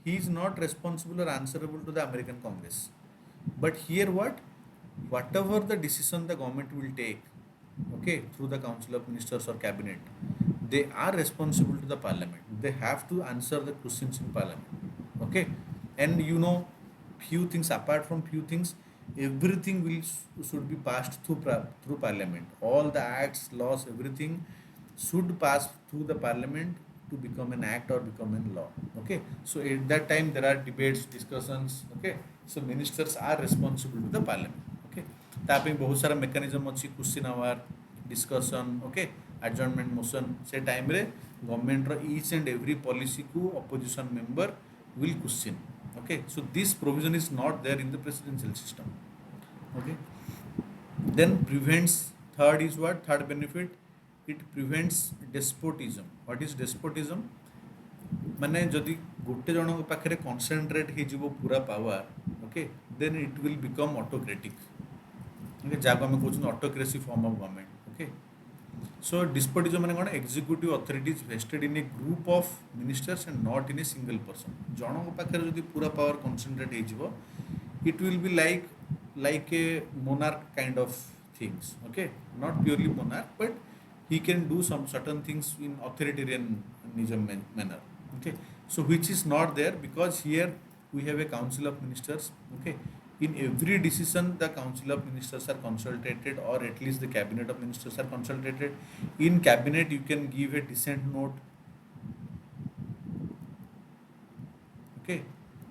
he is not responsible or answerable to the American Congress. But here whatever the decision the government will take, okay, through the council of ministers or cabinet, they are responsible to the parliament. They have to answer the questions in parliament. Okay, and you know few things, apart from few things, everything should be passed through parliament. All the acts, laws, everything should pass through the parliament to become an act or become a law. Okay, so at that time there are debates, discussions. Okay, so ministers are responsible to the parliament. Okay, तापे बहुत सारा mechanism अच्छी, question hour, discussion, okay, adjournment motion. से time रे government रो each and every policy को opposition member will question. Okay, so this provision is not there in the presidential system. Okay, then prevents, third is what? Third benefit, it prevents despotism. What is despotism? माने जदि गोटे जन पाखे concentrate हो पूरा power, okay, then it will become autocratic. Okay, जहाँ आम कहते autocracy form of government. Okay, so despotism माने कौन? Executive authority is vested in a group of ministers and not in a single person. जन पाखे जदि पूरा पावर कॉन्सेंट्रेट हो, it will be like a monarch kind of things. Okay, not purely monarch, but he can do some certain things in authoritarianism manner. Okay, so which is not there, because here we have a council of ministers. Okay, in every decision the council of ministers are consulted, or at least the cabinet of ministers are consulted. In cabinet you can give a dissent note. Okay,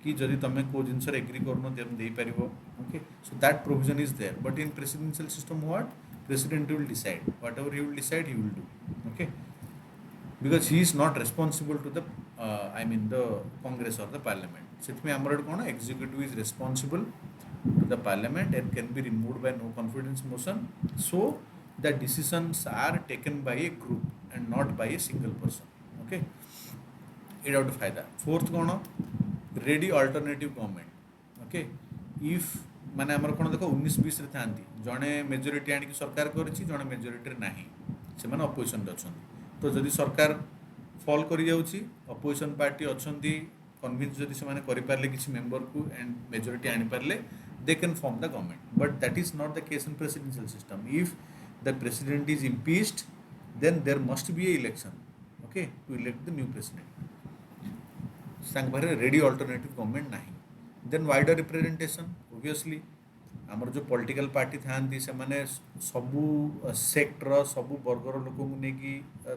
कि जदि तमे को जिनस agree करनो तेम देई परिबो. Okay, so that provision is there. But in presidential system, what? President will decide. Whatever he will decide, he will do. Okay, because he is not responsible to the the Congress or the Parliament. So में हमारे कौन? Executive is responsible to the Parliament and can be removed by no confidence motion. So the decisions are taken by a group and not by a single person. Okay, ये फायदा. Fourth कौन? Ready alternative government. Okay, if ମାନେ ଆମର କ'ଣ ଦେଖ 19-20 ଥାଆନ୍ତି, ଜଣେ majority ଆଣିକି ସରକାର କରିଛି, ଜଣେ ମେଜରିଟିରେ ନାହିଁ, ସେମାନେ ଅପୋଜିସନରେ ଅଛନ୍ତି। ତ ଯଦି ସରକାର ଫଲ୍ କରିଯାଉଛି, ଅପୋଜିସନ୍ ପାର୍ଟି ଅଛନ୍ତି କନଭିନ୍ସ ଯଦି ସେମାନେ କରିପାରିଲେ କିଛି ମେମ୍ବରକୁ ଆଣ୍ଡ ମେଜରିଟି ଆଣିପାରିଲେ, they can form the government. But that is not the case in presidential system. If the president is impeached, then there must be a election, okay, to elect the new president. ତାଙ୍କ ପାଖରେ ready alternative government ନାହିଁ। ଦେନ୍ ୱାଇଡର representation, obviously ଆମର ଯେଉଁ political party ଥାଆନ୍ତି ସେମାନେ ସବୁ sector ସବୁ ବର୍ଗର ଲୋକଙ୍କୁ ନେଇକି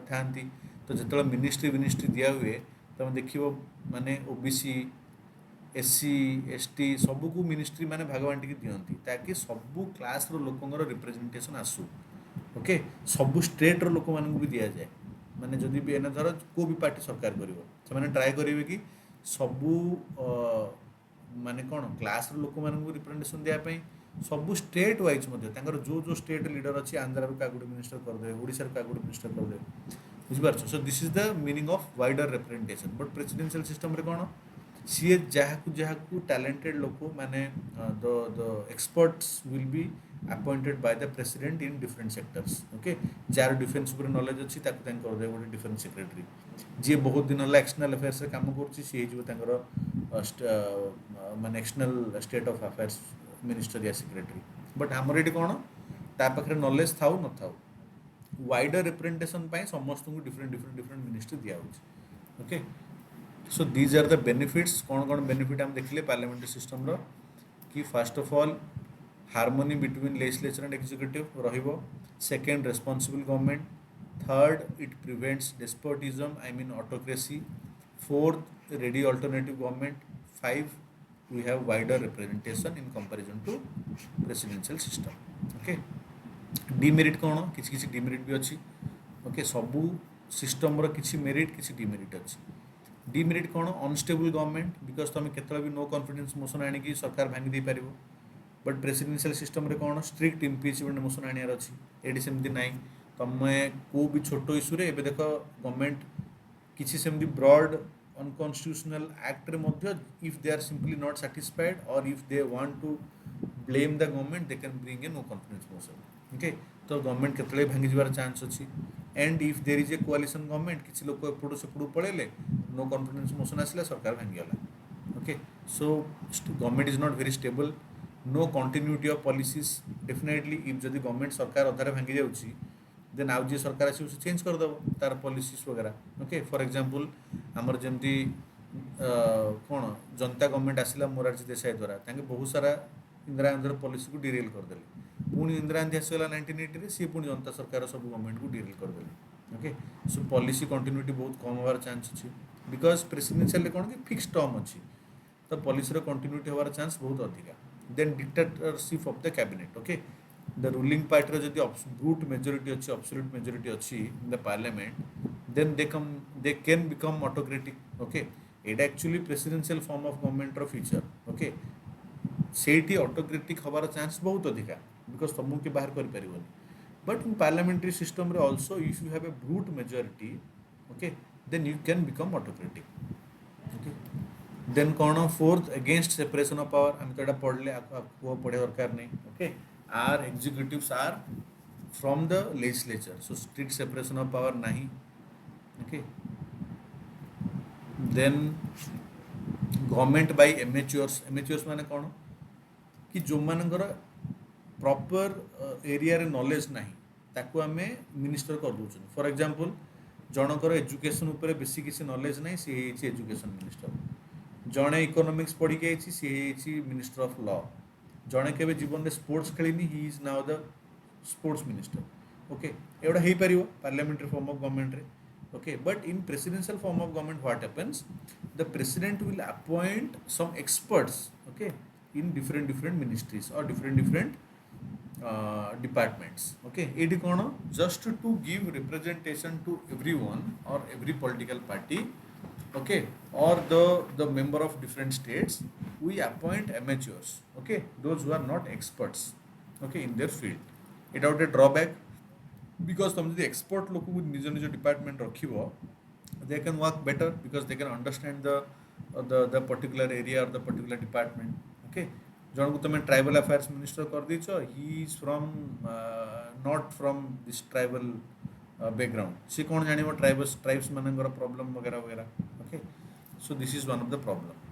ଥାଆନ୍ତି। ତ ଯେତେବେଳେ ମିନିଷ୍ଟ୍ରି ଦିଆ ହୁଏ, ତୁମେ ଦେଖିବ ମାନେ OBC, SC, ST ସବୁକୁ ମିନିଷ୍ଟ୍ରି ମାନେ ଭାଗ ବାଣ୍ଟିକି ଦିଅନ୍ତି, ତାକି ସବୁ କ୍ଲାସ୍ର ଲୋକଙ୍କର ରିପ୍ରେଜେଣ୍ଟେସନ୍ ଆସୁ। ଓକେ, ସବୁ ଷ୍ଟେଟ୍ର ଲୋକମାନଙ୍କୁ ବି ଦିଆଯାଏ। ମାନେ ଯଦି ବି ଏଇନା ଧର କେଉଁ ବି ପାର୍ଟି ସରକାର କରିବ, ସେମାନେ ଟ୍ରାଏ କରିବେ କି ସବୁ ମାନେ କ'ଣ କ୍ଲାସ୍ର ଲୋକମାନଙ୍କୁ ରିପ୍ରେଜେଣ୍ଟେସନ୍ ଦେବା ପାଇଁ। ସବୁ ଷ୍ଟେଟ୍ ୱାଇଜ୍ ମଧ୍ୟ ତାଙ୍କର ଯେଉଁ ଷ୍ଟେଟ୍ ଲିଡର ଅଛି, ଆନ୍ଧ୍ରାରୁ କାହାକୁ ଗୋଟେ ମିନିଷ୍ଟର କରିଦେବେ, ଓଡ଼ିଶାରୁ କାହାକୁ ଗୋଟେ ମିନିଷ୍ଟର କରିଦେବେ, ବୁଝିପାରୁଛ। So this is the meaning of wider representation. But presidential ସିଷ୍ଟମ୍ରେ କ'ଣ, ସିଏ ଯାହାକୁ ଟ୍ୟାଲେଣ୍ଟେଡ୍ ଲୋକ ମାନେ the experts will be appointed by the president in different sectors, okay। ଯାହାର ଡିଫେନ୍ସ ଉପରେ ନଲେଜ୍ ଅଛି ତାକୁ ତାଙ୍କ କରିଦେବେ ଗୋଟେ ଡିଫେନ୍ସ ସେକ୍ରେଟାରୀ। ଯିଏ ବହୁତ ଦିନ ହେଲା ଏକ୍ସଟର୍ନାଲ୍ ଆଫେୟାର୍ସରେ କାମ କରୁଛି ସିଏ ହେଇଯିବ ତାଙ୍କର ମାନେ external state of affairs minister yeah secretary. But ଆମର ଏଠି କ'ଣ, ତା ପାଖରେ ନଲେଜ୍ ଥାଉ ନଥାଉ, ୱାଇଡର ରିପ୍ରେଜେଣ୍ଟେସନ୍ ପାଇଁ ସମସ୍ତଙ୍କୁ ଡିଫରେଣ୍ଟ ମିନିଷ୍ଟ୍ରି ଦିଆହେଉଛି, okay. So these are the benefits. କ'ଣ ବେନିଫିଟ୍ ଆମେ ଦେଖିଲେ ପାର୍ଲାମେଣ୍ଟାରୀ ସିଷ୍ଟମ୍ର, କି first of all harmony between legislature and executive ରହିବ। Second, responsible government. Third, it prevents despotism, I mean autocracy. Fourth, ready alternative government. 5, we have wider representation in comparison to presidential system, okay। Demerit कौन, किसी demerit भी अच्छी, okay. सबू system किसी merit किसी demerit अच्छी। Demerit कौन, unstable government, because तुम केत भी नो कॉन्फिडेंस मोशन आनिकी सरकार भांगी दे पारिबो। बट प्रेसिडेंशियल सिस्टम रे कौन, स्ट्रिक्ट इम्पीचमेंट मोशन आनियार अच्छी, एटी सेमती नाई। तुम को भी छोट इश्यूरे एबे देख गवर्नमेंट किसी सेमती ब्रॉड अनकॉन्स्टिट्यूशनल एक्ट रे मध्य, if they are simply not satisfied और if they want to blame the government, they can bring a no confidence motion, okay. तो गवर्नमेंट केतले भांगी जबार चांस अच्छी। And if there is a coalition government, किसी लोक एपटू सेपटू पळेले, नो कॉन्फिडेंस मोशन आसला, सरकार भांगीगला, okay. So government is not very stable, no continuity of policies. Definitely if जदि गवर्नमेंट सरकार अधारे भांगी जाउची, देन आउ जी सरकार आस चेंज करदेव तार पॉलिसीज वगैरह, ओके। फॉर एग्जांपल आमर जमती कौन जनता गवर्नमेंट आसला मोरारजी देसाई द्वारा, तांके बहुत सारा इंदिरा गांधी पॉलिसी को डिरेल करदेले। पुणी इंदिरा गांधी आसगला 1980 सी पुणी जनता सरकार सब गवर्नमेंट को डिरेल करदेले, ओके। सो पॉलिसी कंटिन्यूटी बहुत कम होवार चांस अच्छी, बिकज प्रेसिडेंशियल कौन कि फिक्स टर्म अच्छी, तो पॉलिसी कंटिन्यूटी होवार चांस बहुत अधिका। Then dictatorship of the cabinet, okay. The ruling party रो जदि ब्रूट मेजोरिटी अच्छी, अब्सोल्यूट मेजोरिटी अच्छी in the parliament, then they can become autocratic, okay. एटा actually presidential form of government रो फीचर, ओके। सेठी ऑटोक्रेटिक होवार चांस बहुत अधिका, बिकज तुमको के बाहर कर परिबनी। बट इन पार्लियामेंट्री सिस्टम रे also if you have a brute majority, okay, then you can become autocratic, okay. Then कौन, fourth, against separation of power. आम तो यहाँ पढ़ले, आपको पढ़े दरकार नहीं, okay. Our executives are from the legislature, so strict separation of power नहीं, okay. Then government by amateurs माने कौन, कि जो मानकर प्रॉपर एरिया रे नॉलेज नहीं, ताको आमे मिनिस्टर कर दूछन। फॉर एग्जांपल जनकर एजुकेशन ऊपर बेसी किसी नॉलेज नहीं, सी है एजुकेशन मिनिस्टर। जड़े इकोनॉमिक्स पढ़ी के सी है मिनिस्टर ऑफ लॉ। जड़े के जीवन में स्पोर्ट्स खेलनी, he is now the sports minister, okay. एवढा हो पार पार्लियामेंट्री फॉर्म ऑफ गवर्नमेंट रे, okay। But in presidential form of government what happens, the president will appoint some experts, okay, in different ministries or different departments, okay। it is kono, just to give representation to everyone or every political party, okay, or the member of different states, we appoint amateurs, okay, those who are not experts, okay, in their field। it out a drawback, because तुम जो expert लोक निज निज department रख, they can work better, because they can understand the particular area और the particular department, okay. जन को तुम ट्राइबल अफेयर्स मिनिस्टर कर दीच, he is from not from this tribal background, सी कौन जानिबो ट्राइब्स मानकर प्रॉब्लम वगैरह वगैरह। Okay, so this is one of the problem.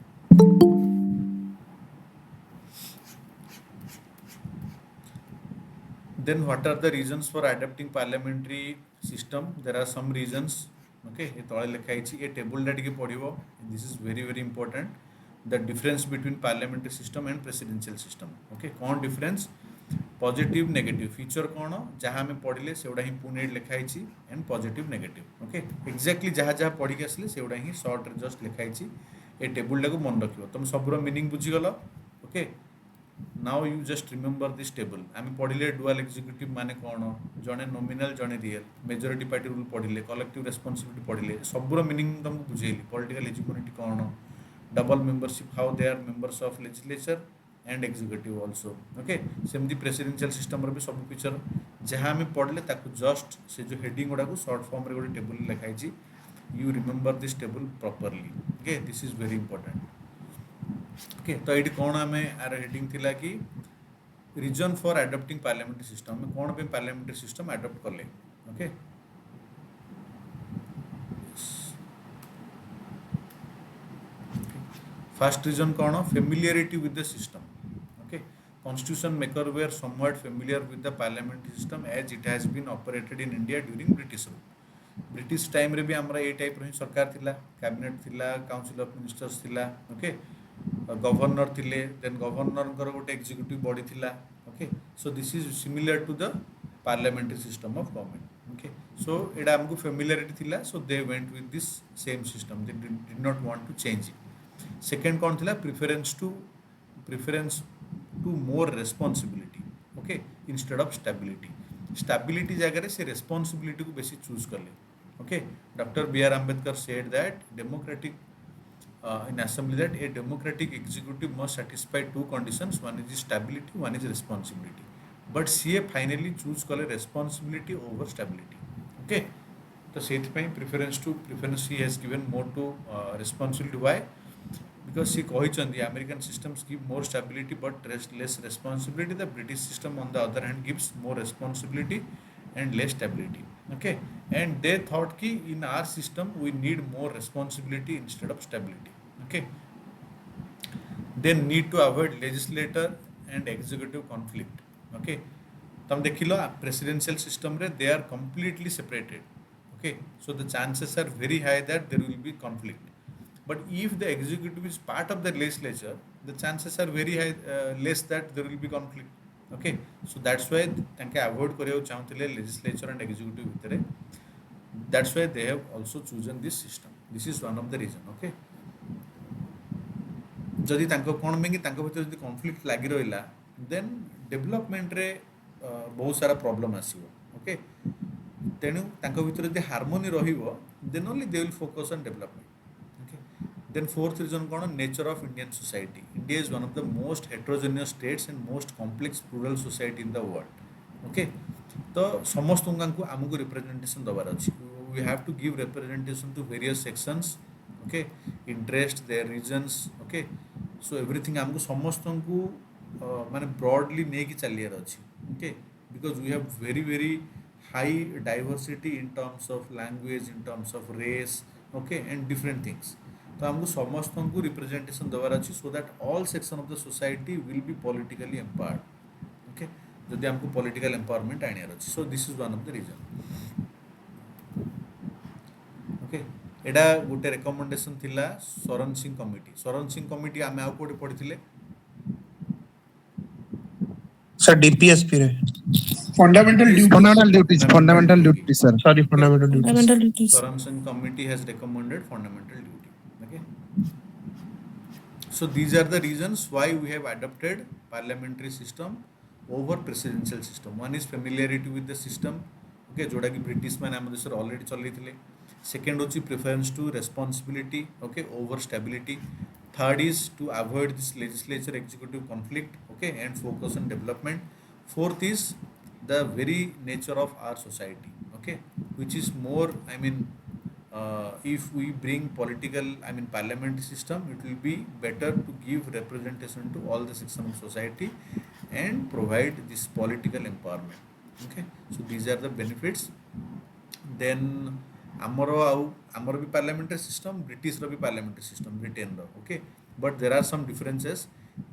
Then what are the reasons for adopting parliamentary system? There are some reasons. Okay, ये तले लिखा है, ये टेबल टा टिके पढ़िबो, this is very very important, the difference between parliamentary system and presidential system. Okay, कौन difference, positive negative feature कौन जहाँ आम पढ़ले से ही पुणे लिखाई and positive negative. Okay, exactly जहाँ जहाँ पढ़ी आसले से ही सर्ट जस्ट लिखाई, ये टेबुलटा को मन रख, तुम सबूर मीनिंग बुझीगल। Okay, now you just remember this table, आम पढ़ले डुआल एग्जीक्यूटिव माने कौन, जड़े नॉमिनल जड़े रियल, मेजोरिटी पार्टी रूल पढ़ले, कलेक्टिव रेस्पॉन्सिबिलिटी पढ़ले, सबूर मीनिंग तुमको बुझेली, पॉलिटिकल लेजिटिमेटी कौन, double membership, how they are members of legislature and executive also. Okay, सेमती प्रेसिडेंशियल सिस्टम भी सब फीचर जहाँ आम पढ़ले जस्ट से जो हेडिंग गुड़ा सर्ट फॉर्म रे गोटे टेबल लिखाई, you remember this table properly. Okay, this is very important. Okay, तो ये कौन आम आर हेडिंग थिला कि reason for adopting parliamentary system, में कौन पे पार्लियामेंट्री सिस्टम एडॉप्ट कले। ओके, फर्स्ट रीजन कौन, familiarity with the system. Okay, constitution maker were somewhat familiar with the parliamentary system as it has been operated in India during British rule. British time रे भी आमरा ए type रो सरकार थिला, cabinet थिला, council of ministers थिला। Okay, governor थिले, then governor गोटे executive body थिला। Okay, so this is similar to the parliamentary system of government. Okay, so एटा हमको फेमिलियरिटी थिला, so they went with this same system, they did not want to change it. Second कौन थिला, preference to more responsibility. Okay, instead of stability, stability जगह से responsibility को बेसी choose कले। Okay, doctor B are Ambedkar said that democratic in assembly that a democratic executive must satisfy two conditions, one is stability, one is responsibility, but CA finally choose कले responsibility over stability. Okay, तो सेति preference he has given more to responsibility. Why? Because she कहिचंदी American systems give more stability but less responsibility, the British system on the other hand gives more responsibility and less stability. Okay, and they thought ki in our system we need more responsibility instead of stability. Okay, they need to avoid legislator and executive conflict. Okay, तुम देख लो presidential system रे they are completely separated. Okay, so the chances are very high that there will be conflict, but if the executive is part of the legislature, the chances are very high less that there will be conflict. Okay, so that's why तांके avoid करियो चाहूतिले legislature and executive भितरे, that's why they have also chosen this system. This is one of the reason. Okay, जदि तांको कोन में कि तांको भितर जदि conflict लागि रहिला, then development रे बहुत सारा problem आसीबो। ओके, तेणु तांको भितर जदि हार्मोनी रहिबो, then only they will focus on development. Okay, then fourth reason कौन, nature of Indian society. India is one of the most heterogeneous states and most complex plural society in the world. Okay, तो समस्त को आमको representation दबार अच्छी, we have to give representation to various sections. Okay, interest, their regions. Okay, so everything आमको समस्त को माने broadly नहीं कि चलिए अच्छी. Okay, because we have very very high diversity in terms of language, in terms of race. Okay, and different things. तो हमको समस्त को रिप्रेजेंटेशन दबार अच्छी, so that all section of the society will be politically empowered. Okay, जदि हमको political empowerment आनियार अच्छी, so this is one of the reason. Okay, एडा गोटे recommendation थिला शरण सिंह कमिटी। शरण सिंह कमिटी आमे आउ कोटे पढ़िथिले, सर डीपीएसपी रे Fundamental duties. Fundamental duties, sir. Sorry fundamental duties. Fundamental duties. Sharan Singh committee has recommended fundamental duty. Okay, so these are the reasons why we have adopted parliamentary system over presidential system. One is familiarity with the system. Okay, जोड़ा कि British मैंने आम देश already चलई थिले। Second होची preference to responsibility, okay, over stability. Third is to avoid this legislature executive conflict, okay, and focus on development. Fourth is the very nature of our society, okay, which is more, I mean, if we bring political, I mean parliamentary system, it will be better to give representation to all the section of society and provide this political empowerment. Okay, so these are the benefits. Then ଆମର ବି parliamentary system, British ର ବି parliamentary system, Britain ର, okay, but there are some differences.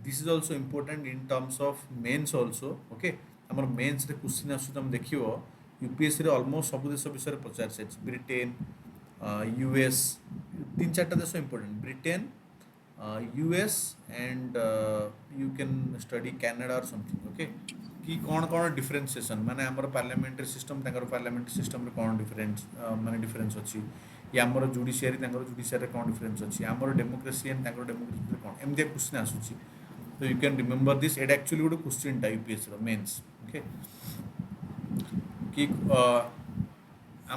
This is also important in terms of mains also, okay. ଆମର mains ରେ question ଆସୁଛି, ତମେ ଦେଖିବ UPSC ରେ almost ସବୁ ଦେଶ ବିଷୟରେ ପଚାରି ସାରିଛି, ବ୍ରିଟେନ, US, ତିନି ଚାରିଟା ଦେଶ important, Britain, US and you can study Canada or something, okay, कि कौन कौन डिफरेन्सिएसन माने आमर पार्लियामेंट्री सिस्टम तांकर पार्लियामेंट्री सिस्टम रे कौन डिफरेंस माने डिफरेंस अछि, या आमर जुडिशियरी तांकर जुडिशियरी रे कौन डिफरेंस अछि, आमर डेमोक्रेसी एंड तांकर डेमोक्रेसी रे कौन एमते क्वेश्चन आसुछि. तो यू कैन रिमेंबर दिस, एट एक्चुअली गोटे क्वेश्चन टा यूपीएससी रो मेंस, ओके, कि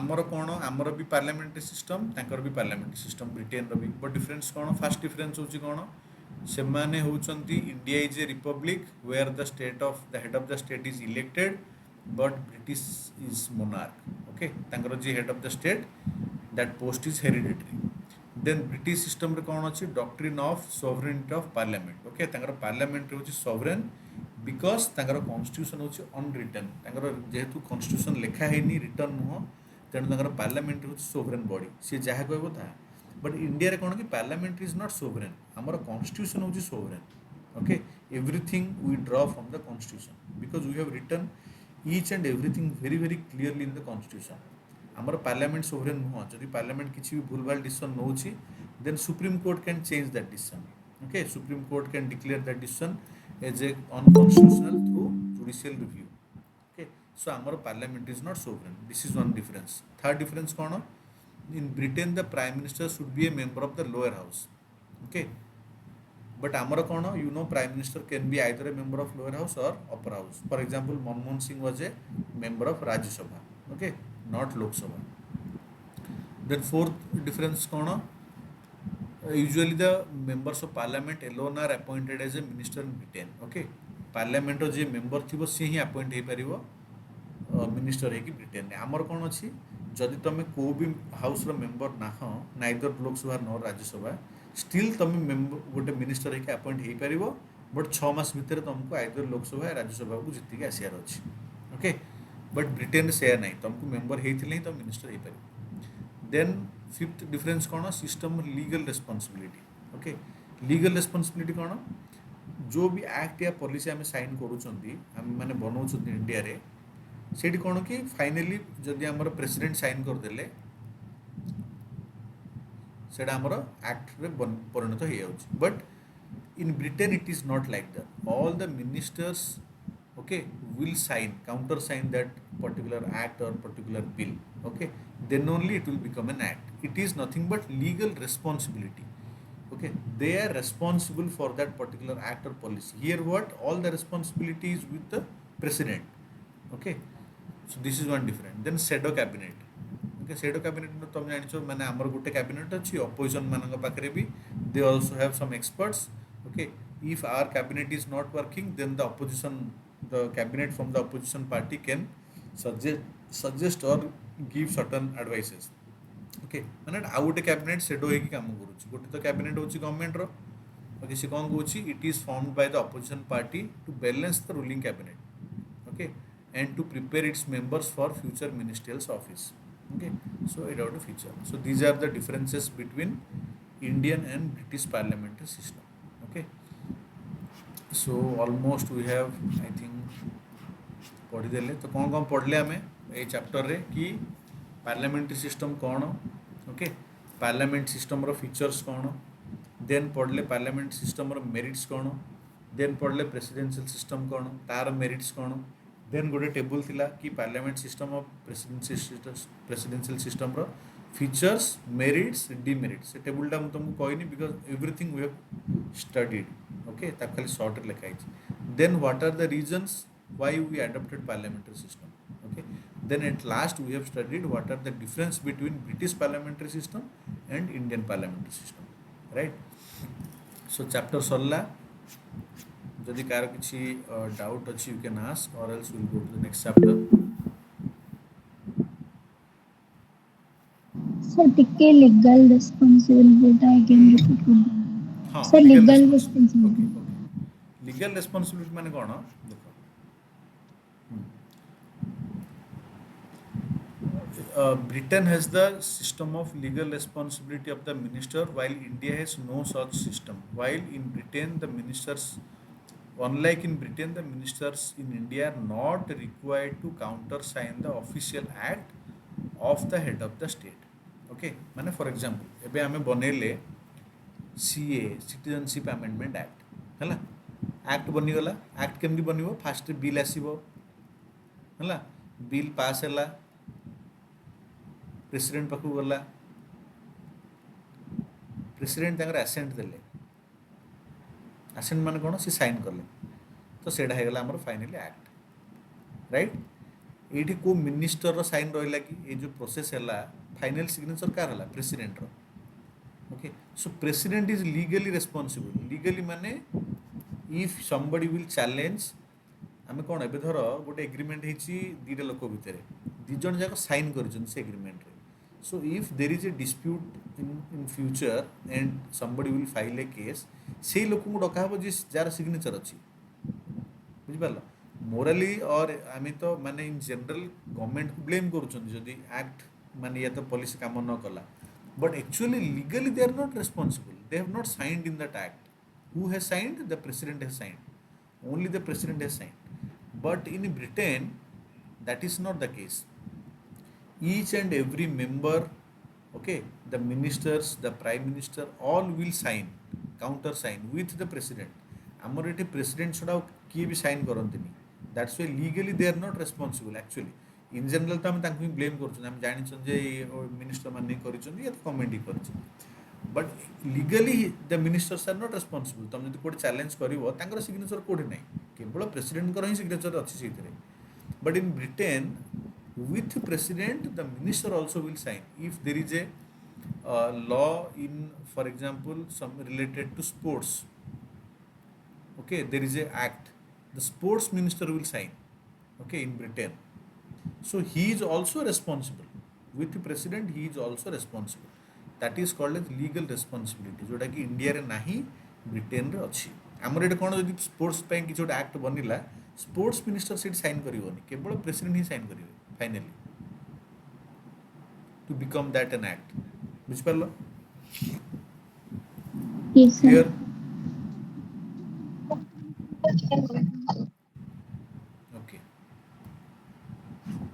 आमर कौन आमर भी पार्लियामेंट्री सिस्टम तांकर भी पार्लियामेंट्री सिस्टम ब्रिटेन रो भी, बट डिफरेंस कौन, फास्ट डिफरेंस होछि कौन, सेमाने होउचंती India is a republic where the state of the head of the state is elected but British is monarch, okay, तांकर जे head of the state that post is hereditary. Then British system रे कौन अछि, doctrine of sovereignty of parliament, okay, तांकर parliament होछि sovereign because तांकर constitution होछि unwritten, तांकर जेहेतु कॉन्स्टिट्यूशन लेखा हेनी, रिटन नुह, तेणु तांकर पार्लियामेंट होछि सोवरेन बॉडी, सी जहा कहबो ता. बट इंडिया रे कौन कि पार्लियामेंट इज नॉट सोवरेन, आमर कॉन्स्टिट्यूशन होछि sovereign, okay, everything we draw from the constitution because we have written each and everything very very clearly in the constitution. आमर पार्लियामेंट सोवरेन नुह, जदि पार्लियामेंट किछि भी भूलभाल डिसीजन नउछि then Supreme Court can change that decision, okay, Supreme Court can declare that decision as a unconstitutional through judicial review, okay. So आमर parliament is not sovereign, this is one difference. Third difference कौन, in Britain the prime minister should be a member of the lower house, okay, but amara kono, you know, prime minister can be either a member of lower house or upper house. For example, Manmohan Singh was a member of Rajya Sabha, okay, not Lok Sabha. Then fourth difference kono, usually the members of parliament alone are appointed as a minister in Britain, okay, parliament ro je member thibo se hi appoint he paribo minister है कि Britain. आमर कौन अच्छी, जदि तुम को भी house रो member नाह, neither Lok Sabha nor Rajya Sabha, still तुम मेंबर गोटे मिनिस्टर है कि अपॉइंट हो पार, बट 6 मास भितर तुमको आइदर लोकसभा या राज्यसभा को जीतिक आसार अच्छी, ओके, बट ब्रिटेन से नहीं, तुमको मेंबर होते ही तुम मिनिस्टर हो पार. देन फिफ्थ डिफरेंस कौन, system legal responsibility, okay, legal responsibility कौन, जो भी एक्ट या पॉलिसी आम साइन करूँ मैंने बनाऊँ इंडिया रे, सेठी कौन कि फाइनली जदि आमर प्रेसिडेंट साइन करदेले सेटा आमर एक्ट रे परिणत हो जाउछि. But in Britain it is not like that, all the ministers, okay, will sign, counter sign that particular act और particular bill, okay, then only it will become an act. It is nothing but legal responsibility, okay, they are responsible for that particular act or policy. Here what, all the responsibility is with the president, okay, so this is one different. Then shadow cabinet, okay, shadow cabinet no तुम जानिछो माने हमर गुटे cabinet अछि, opposition मानक पाखरे भी they also have some experts, okay, if our cabinet is not working then the opposition, the cabinet from the opposition party can suggest or give certain advices, okay, माने आउ गोटे कैबिनेट सेडो होइकी काम करूछि. गोटे तो cabinet होछि government रो, okay, से कोन कहूछि, it is formed by the opposition party to balance the ruling cabinet, okay, and to prepare its members for future ministerial office, okay. So it out a feature. So these are the differences between Indian and British parliamentary system, okay. So almost we have I think पढ़ी देले. तो कौन कौन पढ़ले आमे ए chapter रे, कि parliamentary system कौन, ओके, पार्लियामेंट सिस्टम रो फीचर्स कौन, देन पढ़ले पार्लियामेंट सिस्टम रो मेरिट्स कौन, देन पढ़ले प्रेसिडेंशियल सिस्टम कौन, तार मेरिट्स कौन, देन गोटे टेबल थिला कि parliament system of presidential system रो फीचर्स, मेरिट्स, डिमेरिट्स. से टेबलटा मैं तुमको कहनी because everything we have studied, okay, ताक खाली शॉर्ट रे लिखा है. Then what are the reasons why we adopted parliamentary system, okay, then at last we have studied what are the difference between British parliamentary system and Indian parliamentary system, right? So chapter सरला, जदि car किसी doubt अच्छी you can ask or else we'll go to the next chapter. Sir टिके legal responsibility again repeat कर दीजिए हाँ sir legal legal responsibility okay responsibility okay legal responsibility माने कौन देख Britain has the system of legal responsibility of the minister, while India has no such system. While in Britain, the ministers, unlike in Britain, the ministers in India are not required to countersign the official act of the head of the state. Okay, माने for example, एबे आमे बनेले CA Citizenship Amendment Act, हैला act बनिगला act केमती बनिबो fast bill आसीबो हैला bill pass हैला president पाखु गला president ताकर accent देले एसेंट माने कोन से साइन करले तो सेडा हे गला हमर फाइनली एक्ट राइट एठी को मिनिस्टर रो साइन रहला कि ए जो प्रोसेस हैला फाइनल सिग्नेचर कार हैला प्रेसिडेंट रो okay so president is legally responsible legally माने इफ समबडी विल चैलेंज आमे कोन एबे धर गोटे एग्रीमेंट हेची दीटा लोक भितरे दी जन जाक साइन करछन से एग्रीमेंट रे so if there is a dispute in future and somebody will file a case से लोक को डका हबो जे जार सिग्नेचर अछि बुझि पारला मोरली और आमी तो माने इन जनरल गवर्नमेंट को ब्लेम करूछन जदी एक्ट माने या तो पॉलिसी काम न कला but actually legally they are not responsible they have not signed in that act who has signed the president has signed only the president has signed but in Britain that is not the case each and every member okay the ministers the prime minister all will sign counter sign with the president amar eti president should have ki bi sign करंतनी that's why legally they are not responsible actually in general तो हम तांको ही blame करछन हम जानि छन जे minister मान नहीं करिछन या committee करछन but legally the ministers are not responsible तुम जदि कोड चैलेंज करिवो तांकर सिग्नेचर कोड नै केवल president कर ही सिग्नेचर अछि सेतिरे but in Britain with president the minister also will sign if there is a law in for example some related to sports okay there is a act the sports minister will sign okay in Britain so he is also responsible with the president he is also responsible that is called as legal responsibility जोटा कि India रे नाही Britain रे अछि हमर एटा कोन जदि sports पे कि छोटा एक्ट बनिला स्पोर्ट्स मिनिस्टर सेट साइन करिवोनी केवल प्रेसिडेंट ही साइन करिवे finally to become that an act बुझ पारलो yes sir clear